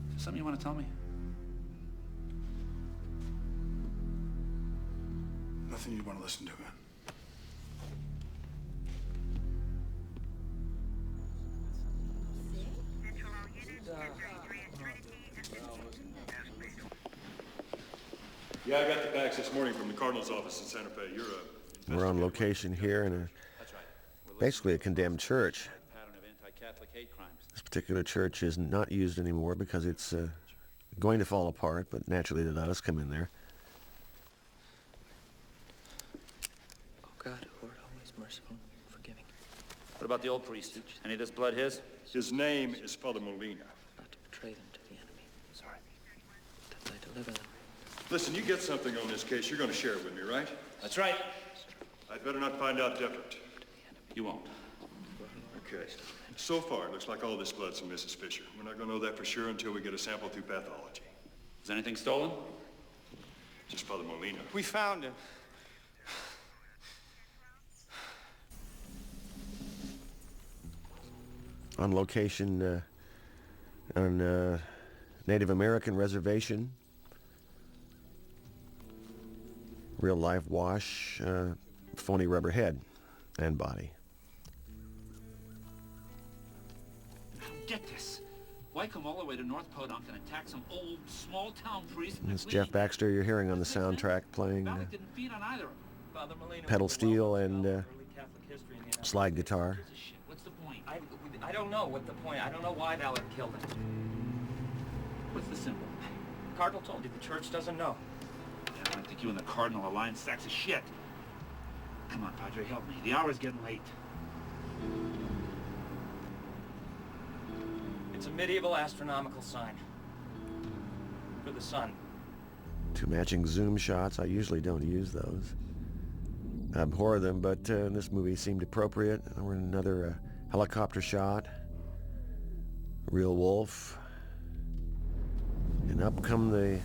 Is there something you want to tell me? Nothing you want to listen to, man. Yeah, I got the fax this morning from the Cardinal's office in Santa Fe. We're on location here in basically a condemned church. This particular church is not used anymore because it's going to fall apart, but naturally they let us come in there. Oh God, who art always merciful, forgiving. What about the old priest? Any of this blood his? His name is Father Molina. Not to betray them to the enemy. Sorry. That they deliver them. Listen, you get something on this case, you're going to share it with me, right? That's right. I'd better not find out different. You won't. Okay. So far, it looks like all this blood's from Mrs. Fisher. We're not going to know that for sure until we get a sample through pathology. Is anything stolen? Just Father Molina. We found him. On location on a Native American reservation. Real live wash, phony rubber head and body. Get this. Why come all the way to North Podunk and attack some old small-town priest? It's Jeff Baxter you're hearing on the soundtrack playing Valak didn't feed on either. Father Molina pedal was the steel well-known and early Catholic history in the United slide States. guitar. What's the point? I don't know what the point. I don't know why Valak killed him. What's the symbol? Cardinal told you the church doesn't know. Yeah, I don't think you and the Cardinal are lying sacks of shit. Come on, Padre, help me. The hour's getting late. It's a medieval astronomical sign. For the sun. Two matching zoom shots. I usually don't use those. I abhor them, but in this movie seemed appropriate. Or another helicopter shot. Real wolf. And up come the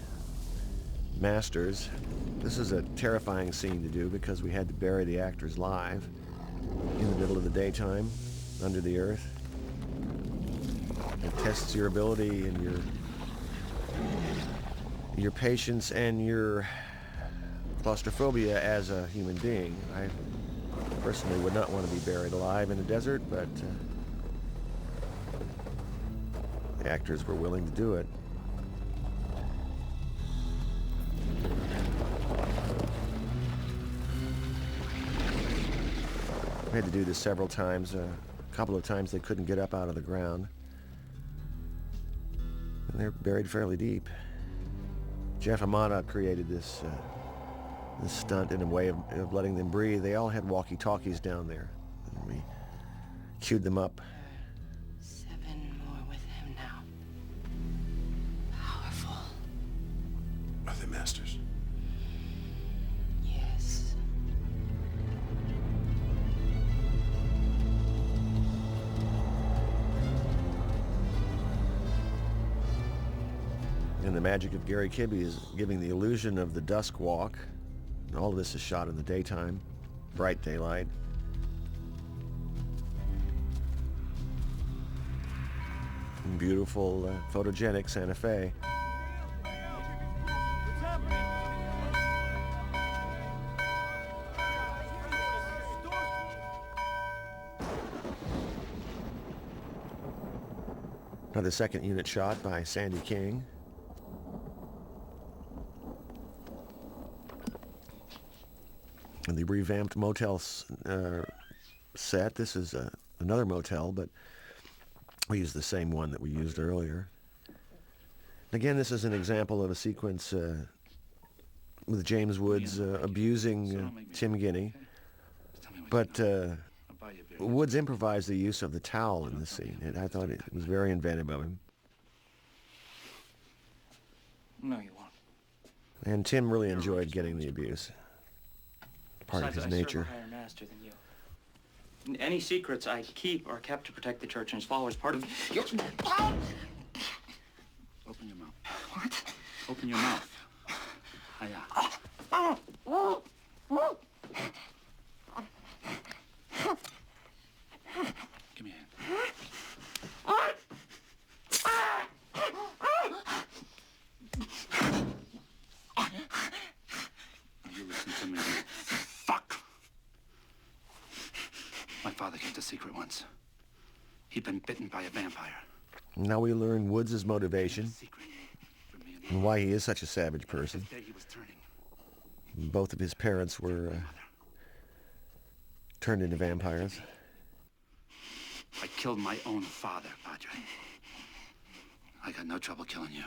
masters. This is a terrifying scene to do because we had to bury the actors live in the middle of the daytime under the earth. It tests your ability and your patience and your claustrophobia as a human being. I personally would not want to be buried alive in the desert, but the actors were willing to do it. We had to do this several times. A couple of times they couldn't get up out of the ground. And they're buried fairly deep. Jeff Amata created this stunt in a way of letting them breathe. They all had walkie-talkies down there. And we queued them up. 7 more with him now. Powerful. Are they masters? Yes. And the magic of Gary Kibbe is giving the illusion of the dusk walk. All of this is shot in the daytime, bright daylight. Beautiful, photogenic Santa Fe. Another second unit shot by Sandy King. And the revamped motel set. This is another motel, but we use the same one that we used earlier. Again, this is an example of a sequence with James Woods abusing Tim Guinea. But Woods improvised the use of the towel in this scene. And I thought it was very inventive of him. No, you won't. And Tim really enjoyed getting the abuse. Part of his nature. I serve a higher master than you. Any secrets I keep are kept to protect the church and its followers. Part of your... Open your mouth. What? Open your mouth. Give me a hand. You listen to me. Fuck! My father kept a secret once. He'd been bitten by a vampire. Now we learn Woods' motivation and why he is such a savage person. Both of his parents were turned into vampires. I killed my own father, Padre. I got no trouble killing you.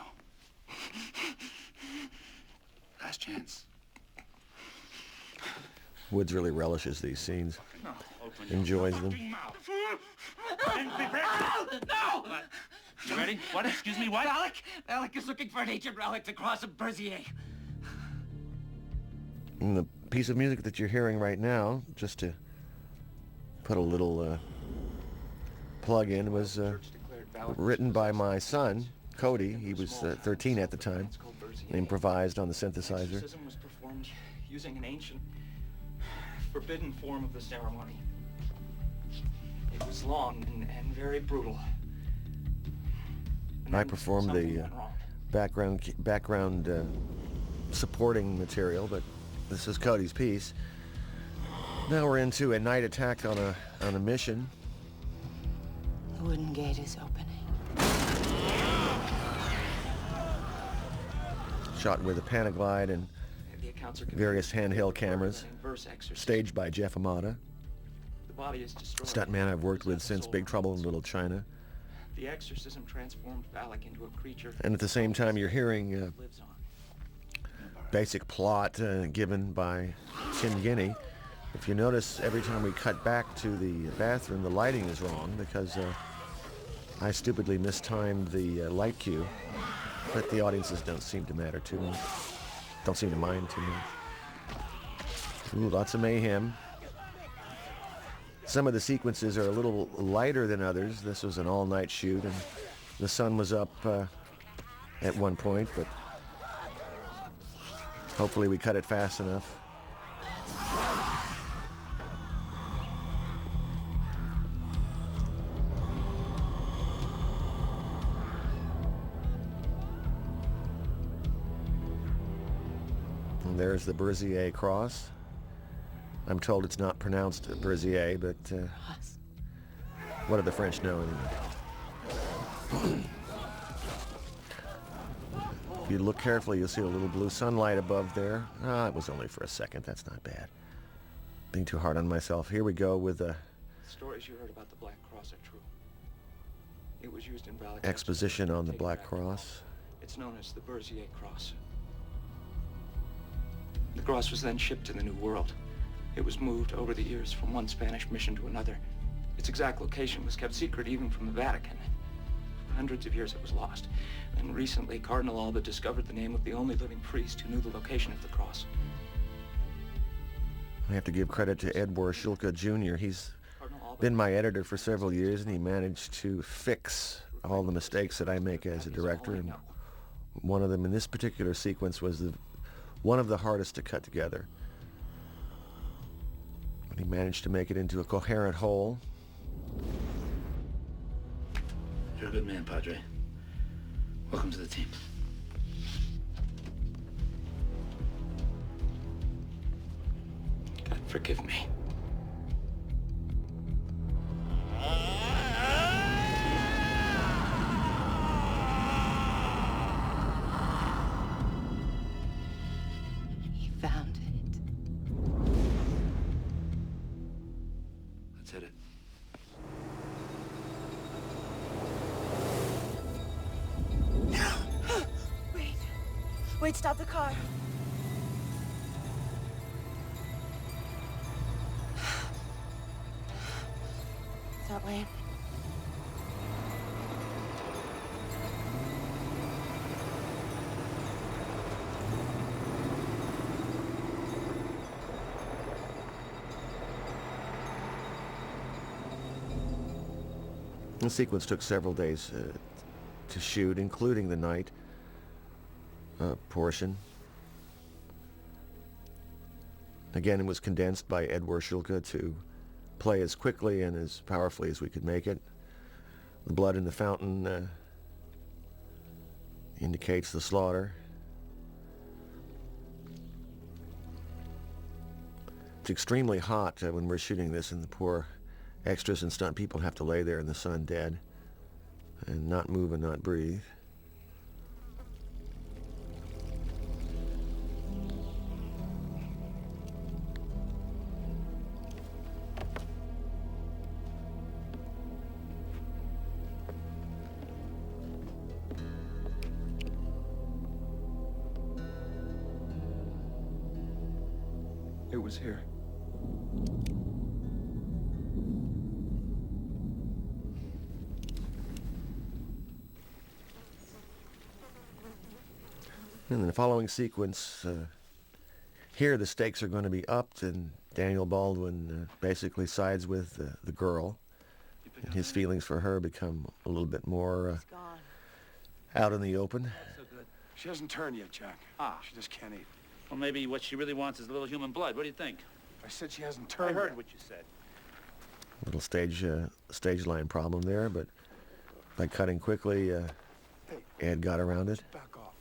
Last chance. Woods really relishes these scenes, enjoys them. No! You ready? What? Excuse me, what? Alec is looking for an ancient relic, the Cross of Berzier. And the piece of music that you're hearing right now, just to put a little plug in, was written by my son, Cody. He was 13 at the time, and improvised on the synthesizer. Exorcism was performed using an ancient, forbidden form of the ceremony. It was long and very brutal. And I then performed something the went wrong. background supporting material, but this is Cody's piece. Now we're into a night attack on a mission. The wooden gate is opening. Shot with a Panaglide and The accounts are various handheld cameras, verse exorcism. staged by Jeff Amata, The body is destroyed. stuntman I've worked with since Big Trouble in Little China. The exorcism transformed Valak into a creature. And at the same time, you're hearing lives on. basic plot given by Tim Guinea. If you notice, every time we cut back to the bathroom, the lighting is wrong because I stupidly mistimed the light cue. But the audiences don't seem to matter too much. Don't seem to mind too much. Ooh, lots of mayhem. Some of the sequences are a little lighter than others. This was an all-night shoot, and the sun was up at one point, but hopefully we cut it fast enough. And there's the Berzier cross. I'm told it's not pronounced Berzier, but what do the French know anyway? If you look carefully, you'll see a little blue sunlight above there. Ah, it was only for a second. That's not bad. Being too hard on myself. Here we go with The stories you heard about the Black Cross are true. It was used in Valak. exposition on the Black Cross. It's known as the Berzier Cross. The cross was then shipped to the New World. It was moved over the years from one Spanish mission to another. Its exact location was kept secret even from the Vatican. For hundreds of years it was lost. And recently, Cardinal Alba discovered the name of the only living priest who knew the location of the cross. I have to give credit to Ed Borshulka Jr. He's been my editor for several years, and he managed to fix all the mistakes that I make as a director and One of them in this particular sequence was one of the hardest to cut together. But he managed to make it into a coherent whole. You're a good man, Padre. Welcome to the team. God forgive me. He found it. Let's hit it. Wait, stop the car. That way. The sequence took several days to shoot, including the night portion. Again, it was condensed by Ed Werschelke to play as quickly and as powerfully as we could make it. The blood in the fountain indicates the slaughter. It's extremely hot when we're shooting this, and the poor extras and stunt people have to lay there in the sun dead and not move and not breathe. It was here. In the following sequence, here the stakes are going to be upped, and Daniel Baldwin basically sides with the girl, and his feelings for her become a little bit more out in the open. She hasn't turned yet, Jack. She just can't eat. Well, maybe what she really wants is a little human blood. What do you think? I said she hasn't turned I heard yet. what you said. Little stage line problem there, but by cutting quickly, Ed got around it. Back off.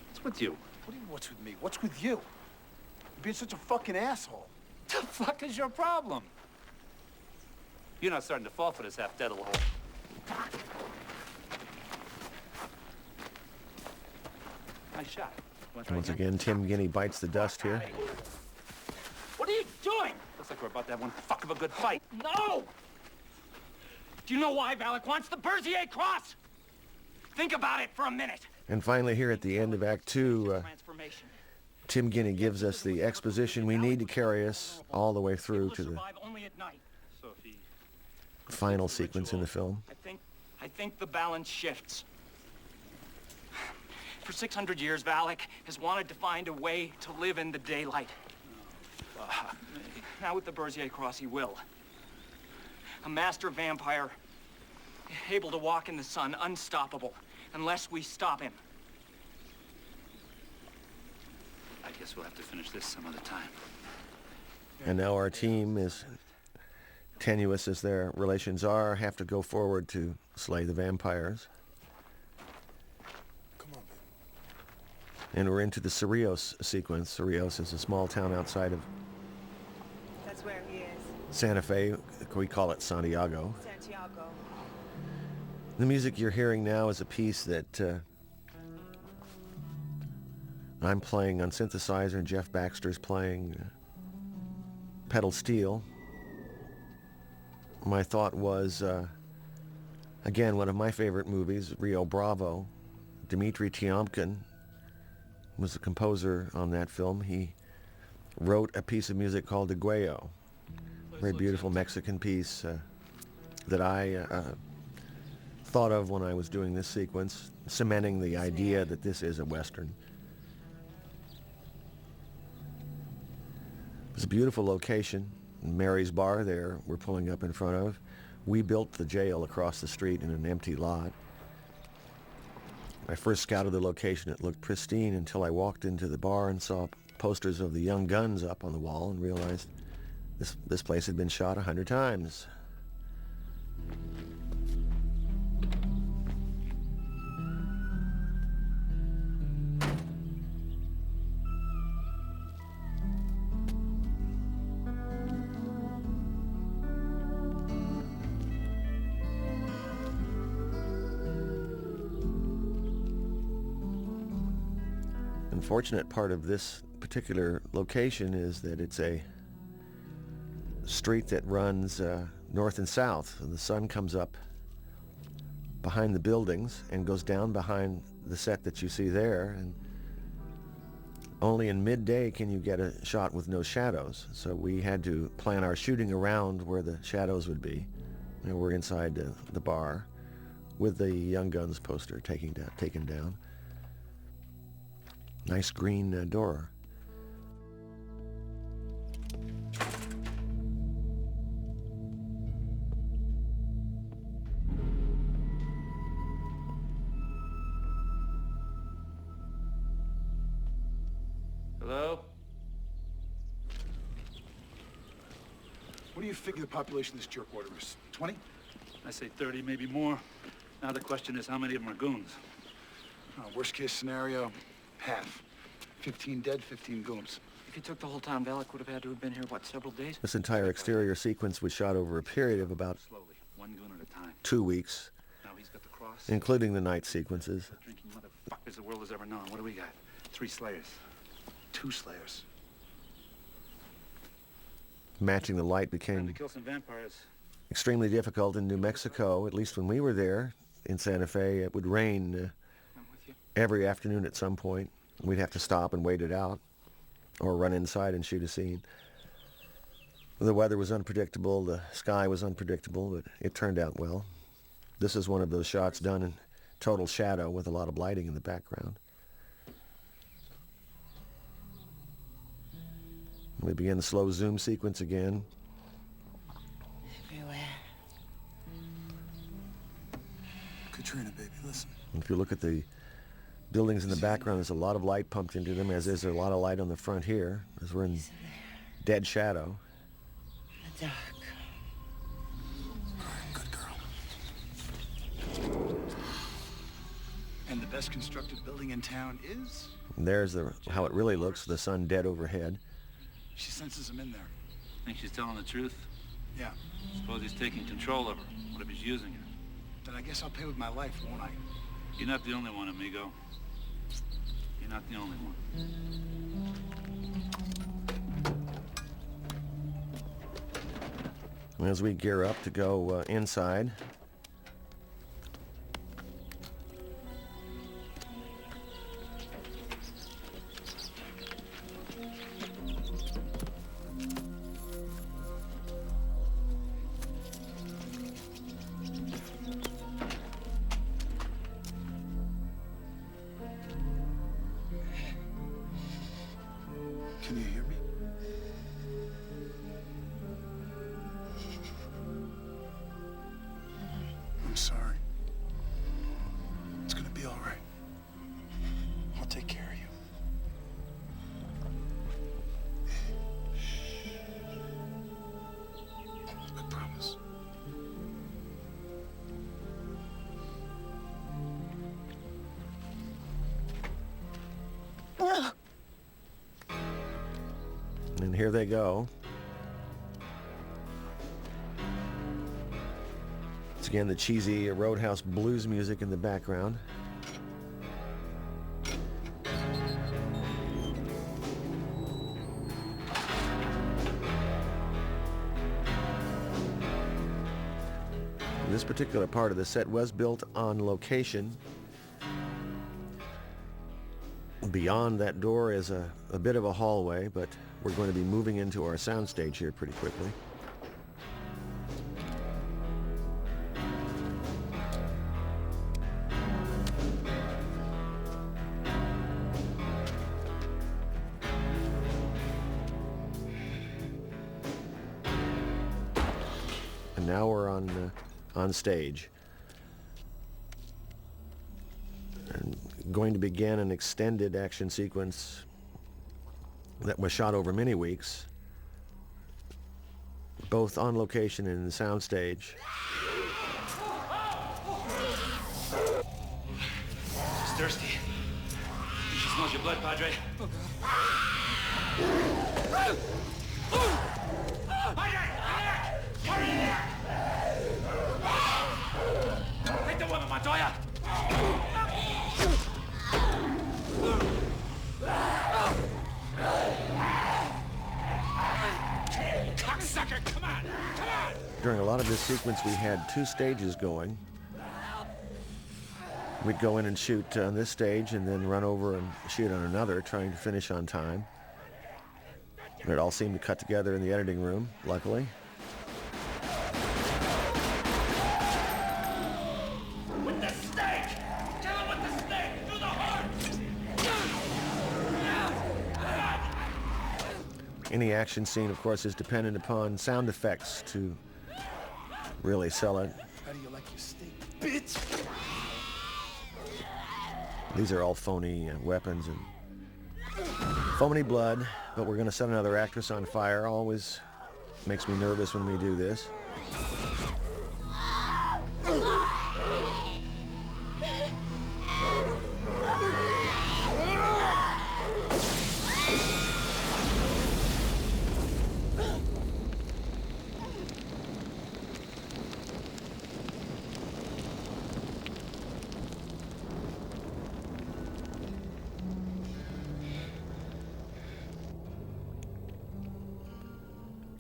What's with you? What do you mean, what's with me? What's with you? You're being such a fucking asshole. The fuck is your problem? You're not starting to fall for this half-dead little hole. Nice shot. Once again, Tim Guinea bites the dust here. What are you doing? Looks like we're about to have one fuck of a good fight. No! Do you know why Valak wants the Berzier Cross? Think about it for a minute. And finally, here at the end of Act 2, Tim Guinea gives us the exposition we need to carry us all the way through to the final sequence in the film. I think the balance shifts. For 600 years, Valak has wanted to find a way to live in the daylight. Now with the Berzier Cross, he will. A master vampire, able to walk in the sun, unstoppable, unless we stop him. I guess we'll have to finish this some other time. And now our team, is tenuous as their relations are, have to go forward to slay the vampires. And we're into the Cerrillos sequence. Cerrillos is a small town outside of That's where he is. Santa Fe. We call it Santiago. Santiago. The music you're hearing now is a piece that I'm playing on synthesizer, and Jeff Baxter's playing pedal steel. My thought was, again, one of my favorite movies, Rio Bravo. Dmitri Tiomkin was the composer on that film. He wrote a piece of music called Deguello, a very beautiful Mexican piece that I thought of when I was doing this sequence, cementing the idea that this is a Western. It's a beautiful location. Mary's Bar there we're pulling up in front of. We built the jail across the street in an empty lot. I first scouted the location. It looked pristine until I walked into the bar and saw posters of the Young Guns up on the wall and realized this place had been shot 100 times. Unfortunate part of this particular location is that it's a street that runs north and south. The sun comes up behind the buildings and goes down behind the set that you see there, and only in midday can you get a shot with no shadows. So we had to plan our shooting around where the shadows would be. And we're inside the bar with the Young Guns poster taken down. Nice green door. Hello? What do you figure the population of this jerk order is? 20? I say 30, maybe more. Now the question is, how many of them are goons? Worst case scenario, half. 15 dead, 15 goons. If you took the whole town, Valak would have had to have been here, what, several days? This entire exterior sequence was shot over a period of about Slowly, one goon at a time. 2 weeks, Now he's got the cross. including the night sequences. Drinking motherfuckers the world has ever known. What do we got? 3 slayers. 2 slayers. Matching the light Time to became kill some vampires. extremely difficult in New Mexico, at least when we were there. In Santa Fe, it would rain every afternoon at some point. We'd have to stop and wait it out, or run inside and shoot a scene. The weather was unpredictable, the sky was unpredictable, but it turned out well. This is one of those shots done in total shadow with a lot of lighting in the background. We begin the slow zoom sequence again. Everywhere. Katrina, baby, listen. If you look at the buildings in the background, there's a lot of light pumped into them, as is a lot of light on the front here, as we're in dead shadow. The dark. Good girl. And the best constructed building in town is? And there's how it really looks, the sun dead overhead. She senses him in there. Think she's telling the truth? Yeah. Suppose he's taking control of her. What if he's using her? Then I guess I'll pay with my life, won't I? You're not the only one, amigo. You're not the only one. As we gear up to go inside, Can you hear me? I'm sorry. It's gonna be all right. I'll take care of you. I promise. and here they go. It's again the cheesy Roadhouse blues music in the background. This particular part of the set was built on location. Beyond that door is a bit of a hallway, but we're going to be moving into our soundstage here pretty quickly. And now we're on stage. going to begin an extended action sequence that was shot over many weeks, both on location and in the soundstage. He's thirsty. He smells your blood, Padre. Oh, God. Padre! Hurry in there! Take the woman, Montoya! Cocksucker, come on! Come on! During a lot of this sequence, we had two stages going. We'd go in and shoot on this stage and then run over and shoot on another, trying to finish on time. But it all seemed to cut together in the editing room, luckily. With the stake! Kill him with the stake! Through the heart! Any action scene, of course, is dependent upon sound effects to really sell it. How do you like your steak, bitch? These are all phony weapons and phony blood, but we're going to set another actress on fire. Always makes me nervous when we do this.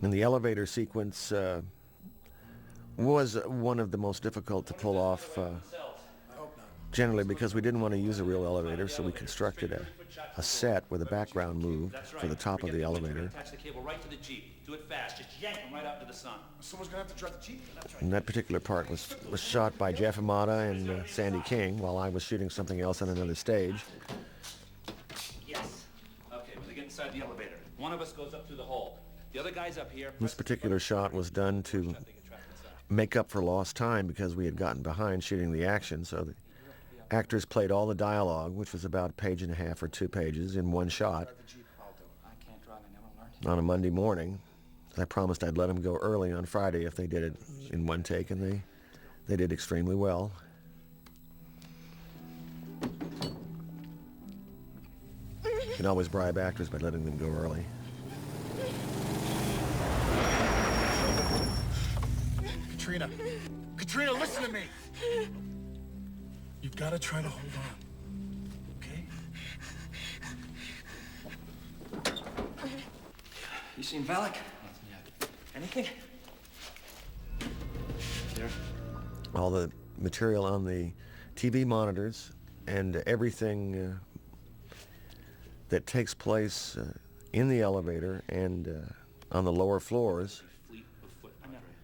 And the elevator sequence was one of the most difficult to pull off, generally because we didn't want to use a real elevator, so we constructed a set where the background moved for the top of the elevator. Attach the cable right to the Jeep. Do it fast. Just yank him right out to the sun. Someone's gonna have to drive the Jeep. And that particular part was shot by Jeff Amata and Sandy King while I was shooting something else on another stage. Yes. Okay, when they get inside the elevator, one of us goes up through the hole. The other guy's up here. This particular shot was done to make up for lost time because we had gotten behind shooting the action, so the actors played all the dialogue, which was about a page and a half or 2 pages, in one shot on a Monday morning. I promised I'd let them go early on Friday if they did it in one take, and they did extremely well. You can always bribe actors by letting them go early. Katrina, listen to me. You've got to try to hold on, okay? You seen Valak? Anything? There. All the material on the TV monitors and everything that takes place in the elevator and on the lower floors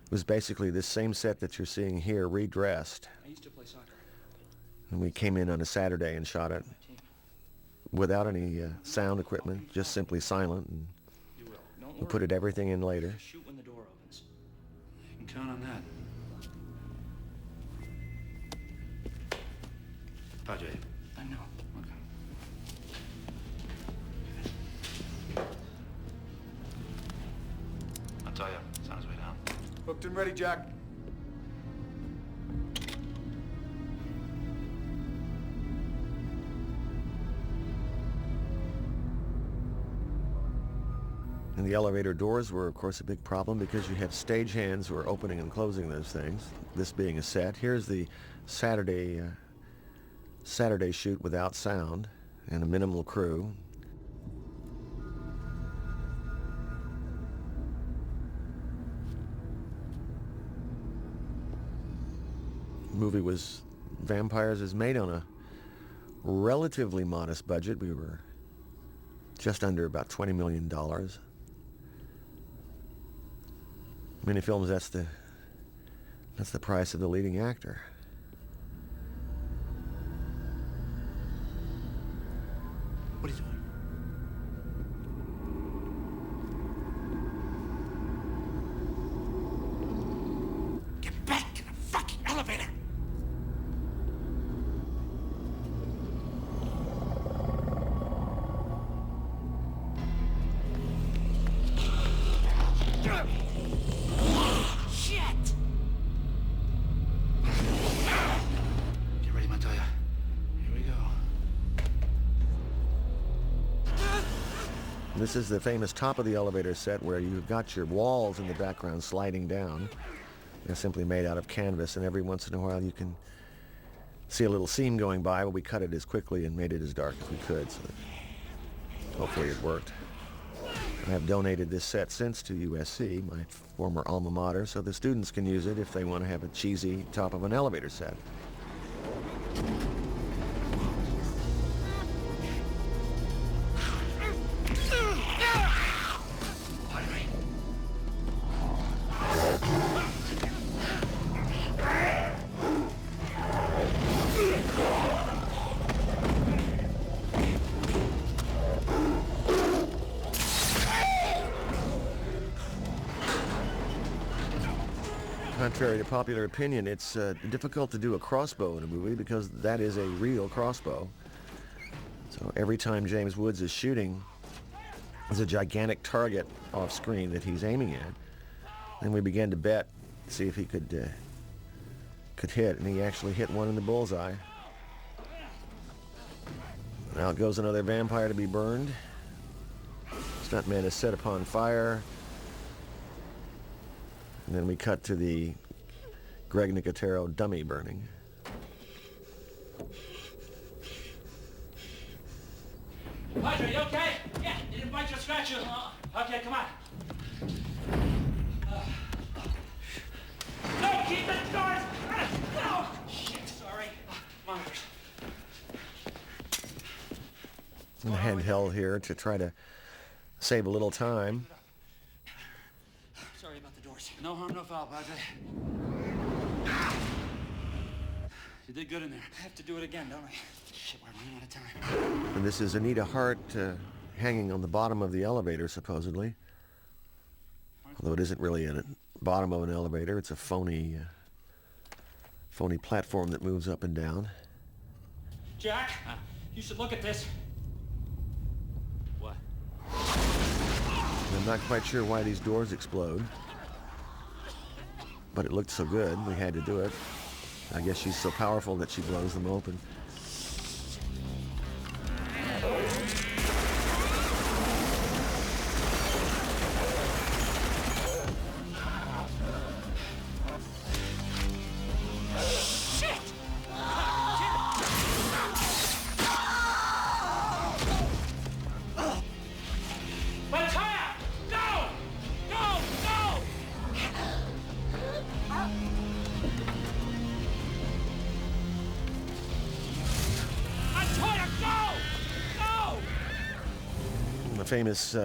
was basically this same set that you're seeing here, redressed. I used to play soccer. And we came in on a Saturday and shot it without any sound equipment, just simply silent, and we put everything in later. Shoot when the door opens. You can count on that. Padre. I know. Montoya, it's on his way down. Hooked and ready, Jack. And the elevator doors were, of course, a big problem because you have stagehands who are opening and closing those things, this being a set. Here's the Saturday shoot without sound and a minimal crew. The movie was Vampires is made on a relatively modest budget. We were just under about $20 million. Many films, that's the price of the leading actor. What are you doing? Get back in the fucking elevator! This is the famous top of the elevator set where you've got your walls in the background sliding down. They're simply made out of canvas, and every once in a while you can see a little seam going by. Well, we cut it as quickly and made it as dark as we could, so that hopefully it worked. I have donated this set since to USC, my former alma mater, so the students can use it if they want to have a cheesy top of an elevator set. Contrary to popular opinion, it's difficult to do a crossbow in a movie because that is a real crossbow. So every time James Woods is shooting, there's a gigantic target off screen that he's aiming at. And we began to bet, see if he could hit, and he actually hit one in the bullseye. Now it goes another vampire to be burned. Stuntman is set upon fire. And then we cut to the Greg Nicotero dummy burning. Padre, you okay? Yeah, you didn't bite your scratch you. Okay, come on. No, keep the doors! No! Shit, sorry. Monitors. I'm handheld here to try to save a little time. Sorry about the doors. No harm, no foul, Padre. You did good in there. I have to do it again, don't I? Shit, we're running out of time. And this is Anita Hart hanging on the bottom of the elevator, supposedly. Although it isn't really a bottom of an elevator, it's a phony platform that moves up and down. Jack, you should look at this. What? I'm not quite sure why these doors explode, but it looked so good, we had to do it. I guess she's so powerful that she blows them open. Famous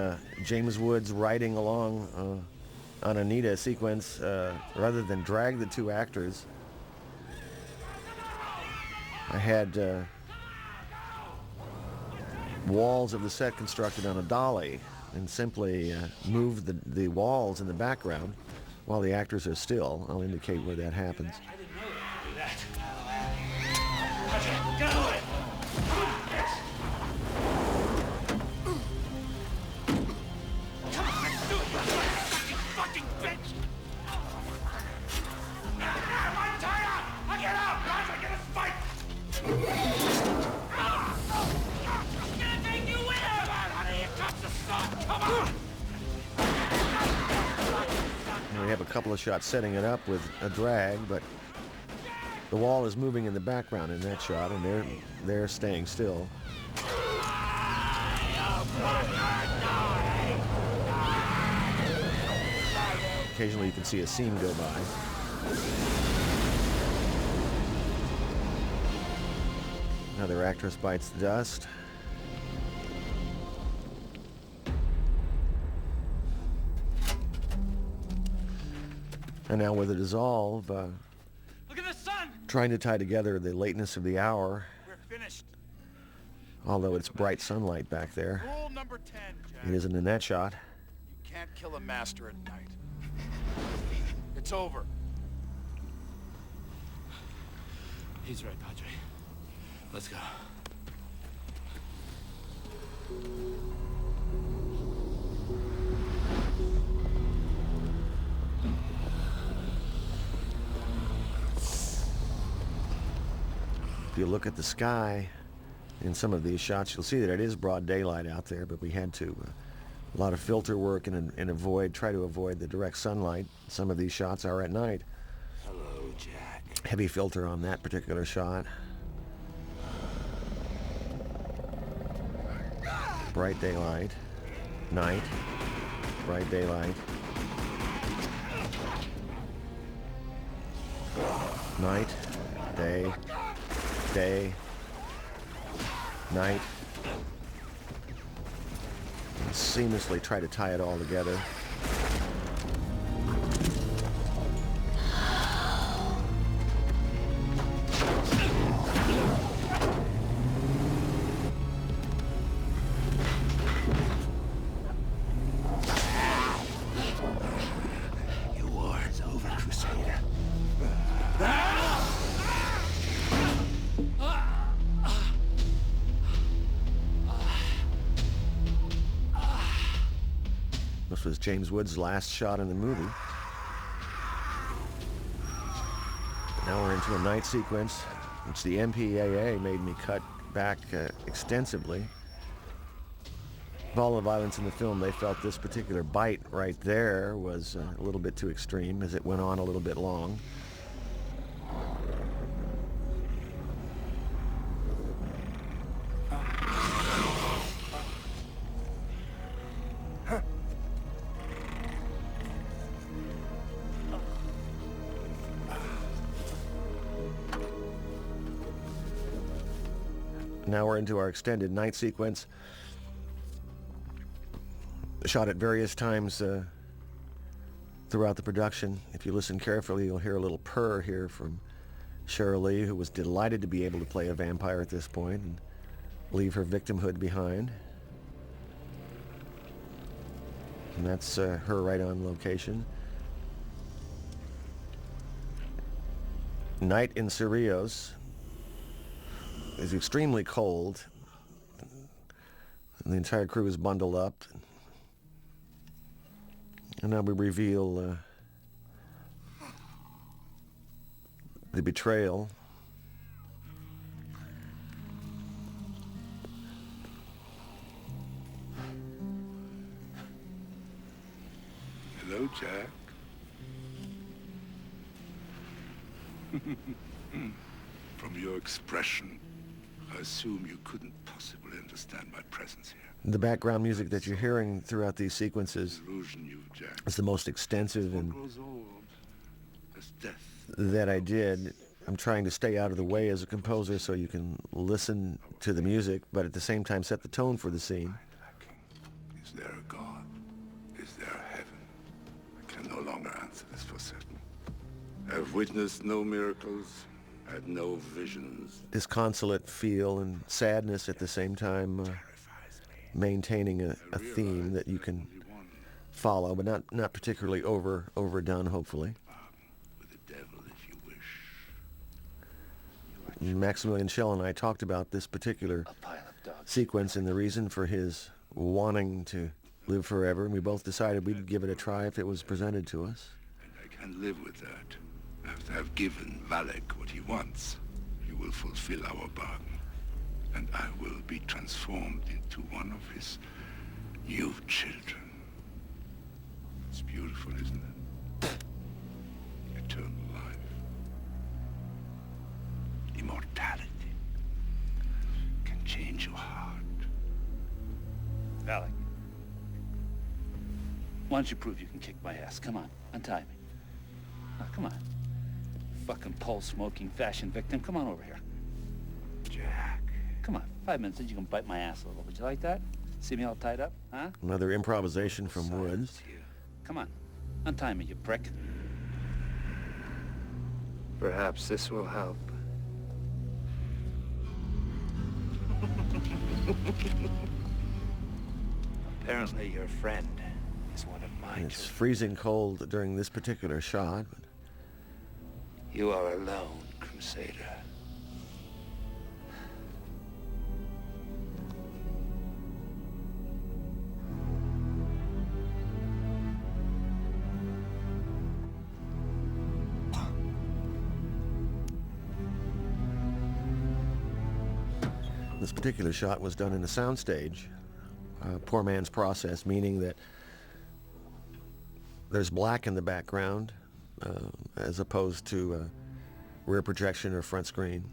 James Woods riding along on Anita sequence, rather than drag the two actors, I had walls of the set constructed on a dolly and simply moved the walls in the background while the actors are still. I'll indicate where that happens. I didn't know that you could do that. Get away! We have a couple of shots setting it up with a drag, but the wall is moving in the background in that shot, and they're staying still. Occasionally you can see a seam go by. Another actress bites the dust. And now with a dissolve, Look at the sun! trying to tie together the lateness of the hour, We're finished. although it's bright sunlight back there. Rule number 10, Jack. It isn't in that shot. You can't kill a master at night. It's over. He's right, Padre. Let's go. If you look at the sky in some of these shots, you'll see that it is broad daylight out there, but we had to A lot of filter work and try to avoid the direct sunlight. Some of these shots are at night. Hello, Jack. Heavy filter on that particular shot. Bright daylight, night, bright daylight, night, day, day, night. And seamlessly try to tie it all together. This was James Woods' last shot in the movie. Now we're into a night sequence, which the MPAA made me cut back extensively. Of all the violence in the film, they felt this particular bite right there was a little bit too extreme as it went on a little bit long. Now we're into our extended night sequence, shot at various times throughout the production. If you listen carefully, you'll hear a little purr here from Cheryl Lee, who was delighted to be able to play a vampire at this point and leave her victimhood behind. And that's her right on location. Night in Cerrillos is extremely cold. And the entire crew is bundled up. And now we reveal the betrayal. Hello, Jack. From your expression, I assume you couldn't possibly understand my presence here. The background music that you're hearing throughout these sequences is the most extensive and that I did. I'm trying to stay out of the way as a composer so you can listen to the music, but at the same time set the tone for the scene. Is there a God? Is there a heaven? I can no longer answer this for certain. I've witnessed no miracles, had no visions. Disconsolate feel and sadness at the same time, maintaining a theme that you can follow, but not particularly overdone, hopefully. With the devil, if you wish. Maximilian Schell and I talked about this particular sequence and the reason for his wanting to live forever, and we both decided we'd give it a try if it was presented to us. And I can live with that. After I've given Valek what he wants, he will fulfill our bargain. And I will be transformed into one of his new children. It's beautiful, isn't it? Eternal life. Immortality can change your heart. Valek, why don't you prove you can kick my ass? Come on, untie me. Oh, come on. Fucking pole-smoking fashion victim. Come on over here. Jack. Come on, 5 minutes and you can bite my ass a little. Would you like that? See me all tied up, huh? Another improvisation from Woods. Come on, untie me, you prick. Perhaps this will help. Apparently your friend is one of mine. It's freezing cold during this particular shot. But you are alone, Crusader. this particular shot was done in a soundstage poor man's process, meaning that there's black in the background as opposed to rear projection or front screen.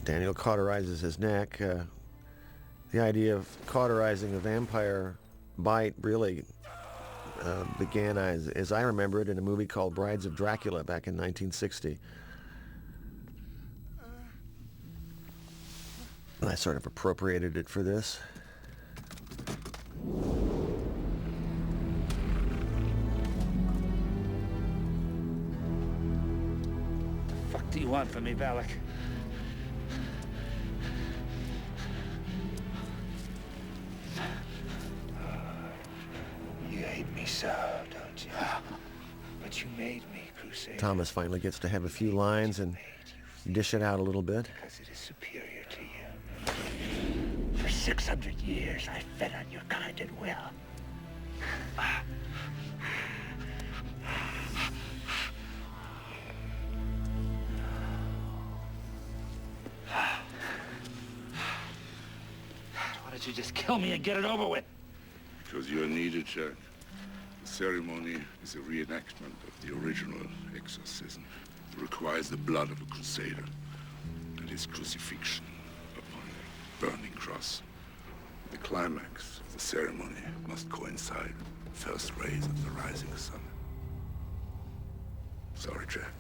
Daniel cauterizes his neck. The idea of cauterizing a vampire bite really began, as I remember it, in a movie called Brides of Dracula back in 1960. And I sort of appropriated it for this. The fuck do you want from me, Valak? You hate me so, don't you? But you made me, Crusader. Thomas finally gets to have a few lines and dish it out a little bit. Because it is superior to you. For 600 years, I fed on your kind at will. Why don't you just kill me and get it over with? Because you're needed, Jack. The ceremony is a reenactment of the original exorcism. It requires the blood of a crusader and his crucifixion upon a burning cross. The climax of the ceremony must coincide with the first rays of the rising sun. Sorry, Jack.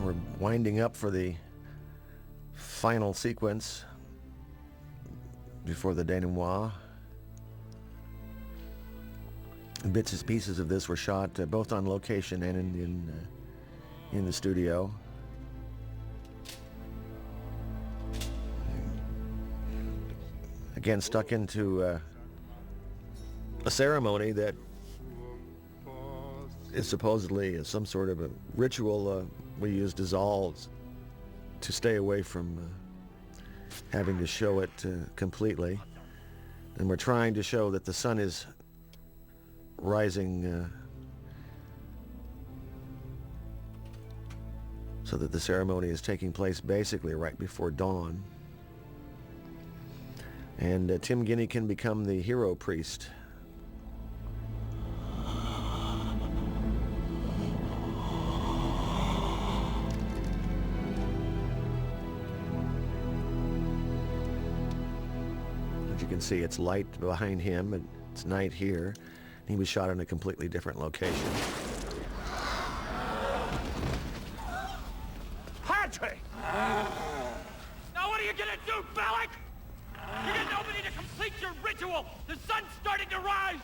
We're winding up for the final sequence before the denouement. Bits and pieces of this were shot both on location and in the studio. Again, stuck into a ceremony that is supposedly some sort of a ritual. We use dissolves to stay away from having to show it completely. And we're trying to show that the sun is rising so that the ceremony is taking place basically right before dawn. And Tim Guinea can become the hero priest. As you can see, it's light behind him, and it's night here. He was shot in a completely different location. Padre! Now what are you gonna do, Valak? You got nobody to complete your ritual! The sun's starting to rise!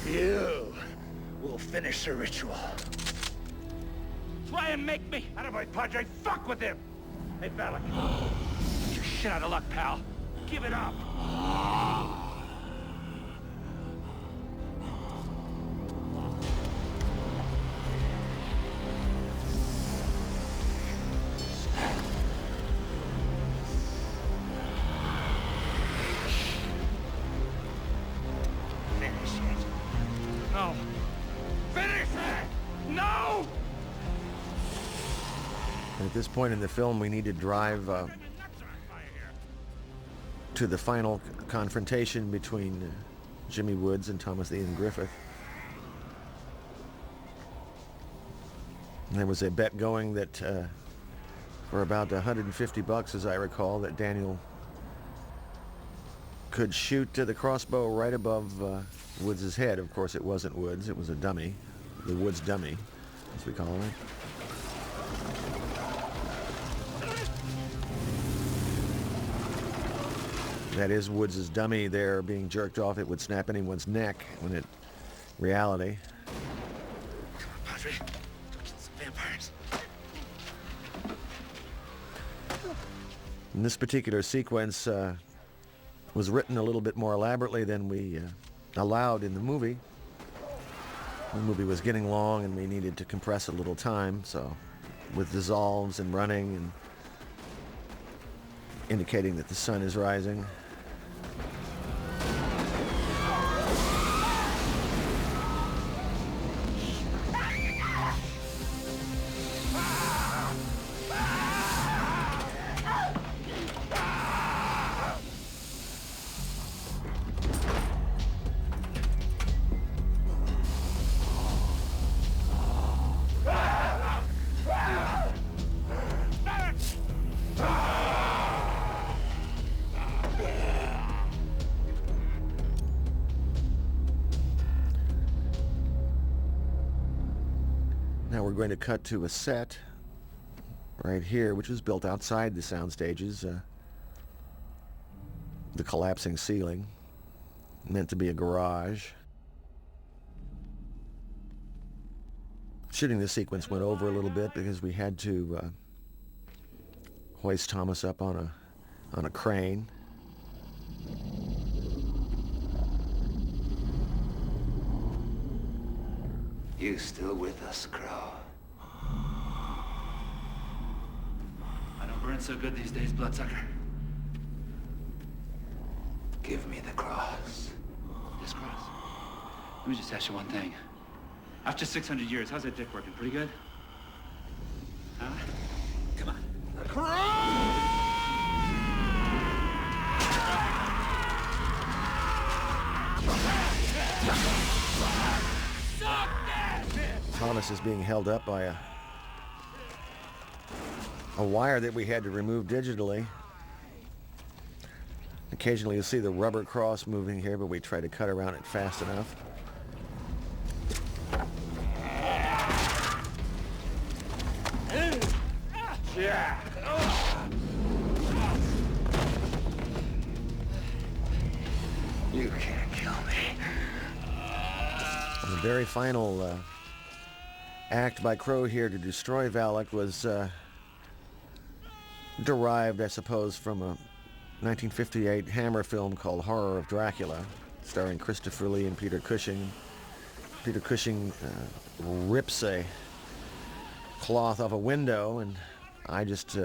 You will finish the ritual. Try and make me! Attaboy, Padre, fuck with him! Hey, Valak. You're shit out of luck, pal. Give it up. Finish it. No. Finish it! No! And at this point in the film, we need to drive to the final confrontation between Jimmy Woods and Thomas Ian Griffith. And there was a bet going that for about $150, as I recall, that Daniel could shoot the crossbow right above Woods' head. Of course, it wasn't Woods, it was a dummy, the Woods dummy, as we call it. That is Woods' dummy there being jerked off. It would snap anyone's neck when it, reality. Padre, go kill some vampires. And this particular sequence was written a little bit more elaborately than we allowed in the movie. The movie was getting long and we needed to compress a little time, so with dissolves and running and indicating that the sun is rising. Now we're going to cut to a set right here, which was built outside the sound stages. The collapsing ceiling, meant to be a garage. Shooting this sequence went over a little bit because we had to hoist Thomas up on a crane. You still with us, Crow? I don't burn so good these days, bloodsucker. Give me the cross. This cross? Let me just ask you one thing. After 600 years, how's that dick working? Pretty good? Huh? Come on. Thomas is being held up by a wire that we had to remove digitally. Occasionally you'll see the rubber cross moving here, but we try to cut around it fast enough. You can't kill me. The very final act by Crow here to destroy Valak was derived, I suppose, from a 1958 Hammer film called Horror of Dracula, starring Christopher Lee and Peter Cushing. Peter Cushing rips a cloth off a window, and I just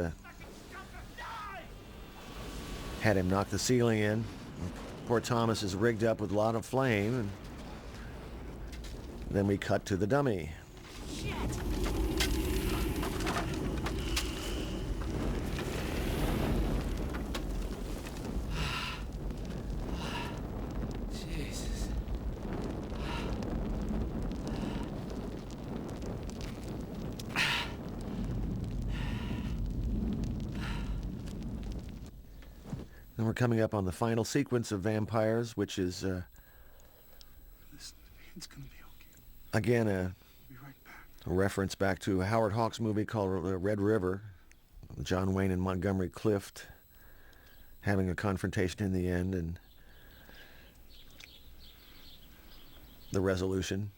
had him knock the ceiling in. Poor Thomas is rigged up with a lot of flame, and then we cut to the dummy. Jesus. And we're coming up on the final sequence of Vampires, which is It's gonna be okay. again a reference back to a Howard Hawks movie called Red River. John Wayne and Montgomery Clift having a confrontation in the end, and the resolution.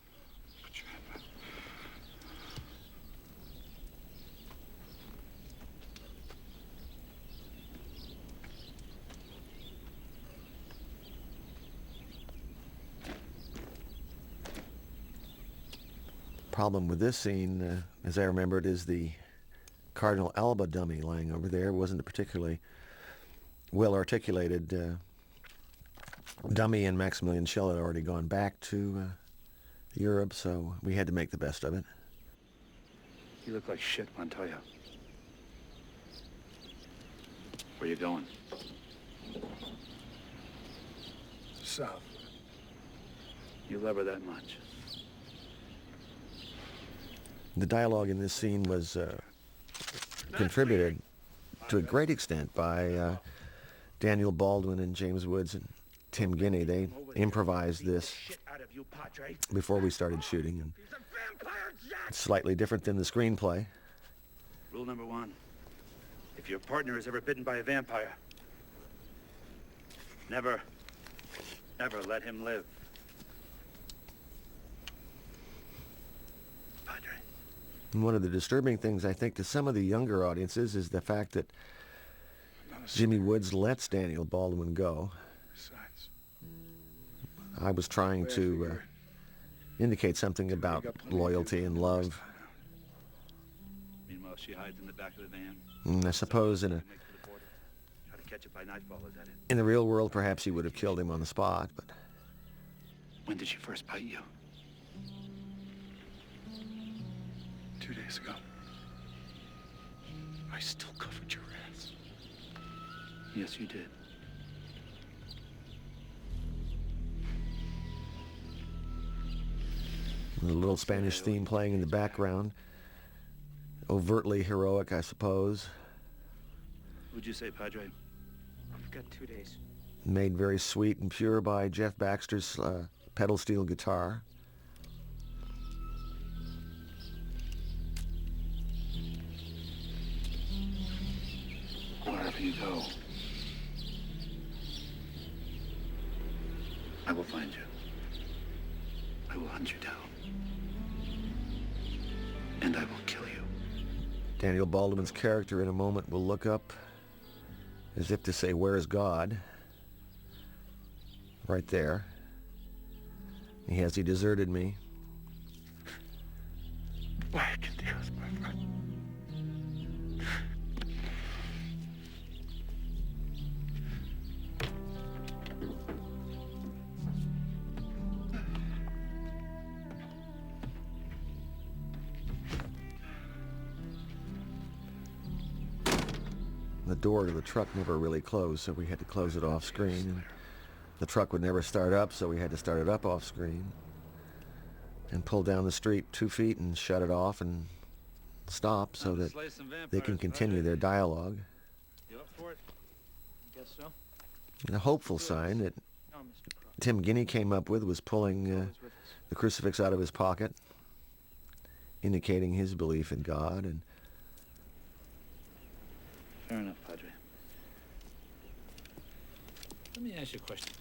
Problem with this scene, as I remember it, is the Cardinal Alba dummy lying over there. It wasn't a particularly well articulated dummy, and Maximilian Schell had already gone back to Europe, so we had to make the best of it. You look like shit, Montoya. Where you going? South. You love her that much? The dialogue in this scene was contributed to a great extent by Daniel Baldwin and James Woods and Tim Guinea. They improvised this before we started shooting, and it's slightly different than the screenplay. Rule number one. If your partner is ever bitten by a vampire, never let him live. And one of the disturbing things, I think, to some of the younger audiences is the fact that Jimmy Woods lets Daniel Baldwin go. I was trying to indicates something about loyalty and love. Meanwhile, she hides in the back of the van. And I suppose in Try to catch it by nightfall, is that it? the real world, perhaps he would have killed him on the spot, but When did she first bite you? 2 days ago. I still covered your ass. Yes, you did. the little Spanish theme playing in the background. Overtly heroic, I suppose. What'd you say, Padre? I've got 2 days. Made very sweet and pure by Jeff Baxter's pedal steel guitar. Wherever you go, I will find you. I will hunt you down. And I will kill you. Daniel Baldwin's character in a moment will look up as if to say, "Where is God?" Right there. Has he deserted me? Vaya Dios, my friend. The door to the truck never really closed, so we had to close it off screen. And the truck would never start up, so we had to start it up off screen. And pull down the street 2 feet and shut it off and stop so that they can continue their dialogue. You up for it? Guess so. And a hopeful sign that Tim Guinea came up with was pulling the crucifix out of his pocket, indicating his belief in God. And Fair enough, Padre. Let me ask you a question.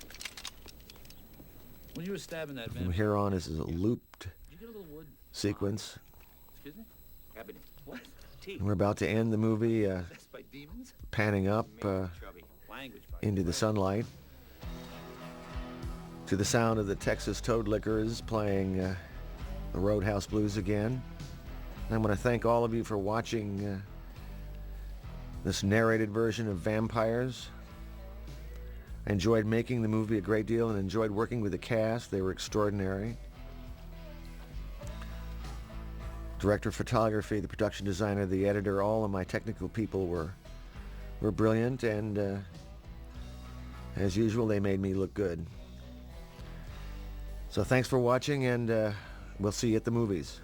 When you were stabbing that from man, here on is a looped did you get a little wood? sequence. Excuse me? Cabinet. What? Tea. We're about to end the movie, That's by demons? panning up Language by into the sunlight to the sound of the Texas Toad Lickers playing the Roadhouse Blues again. And I want to thank all of you for watching this narrated version of Vampires. I enjoyed making the movie a great deal and enjoyed working with the cast. They were extraordinary. Director of photography, the production designer, the editor, all of my technical people were brilliant, and as usual, they made me look good. So thanks for watching, and we'll see you at the movies.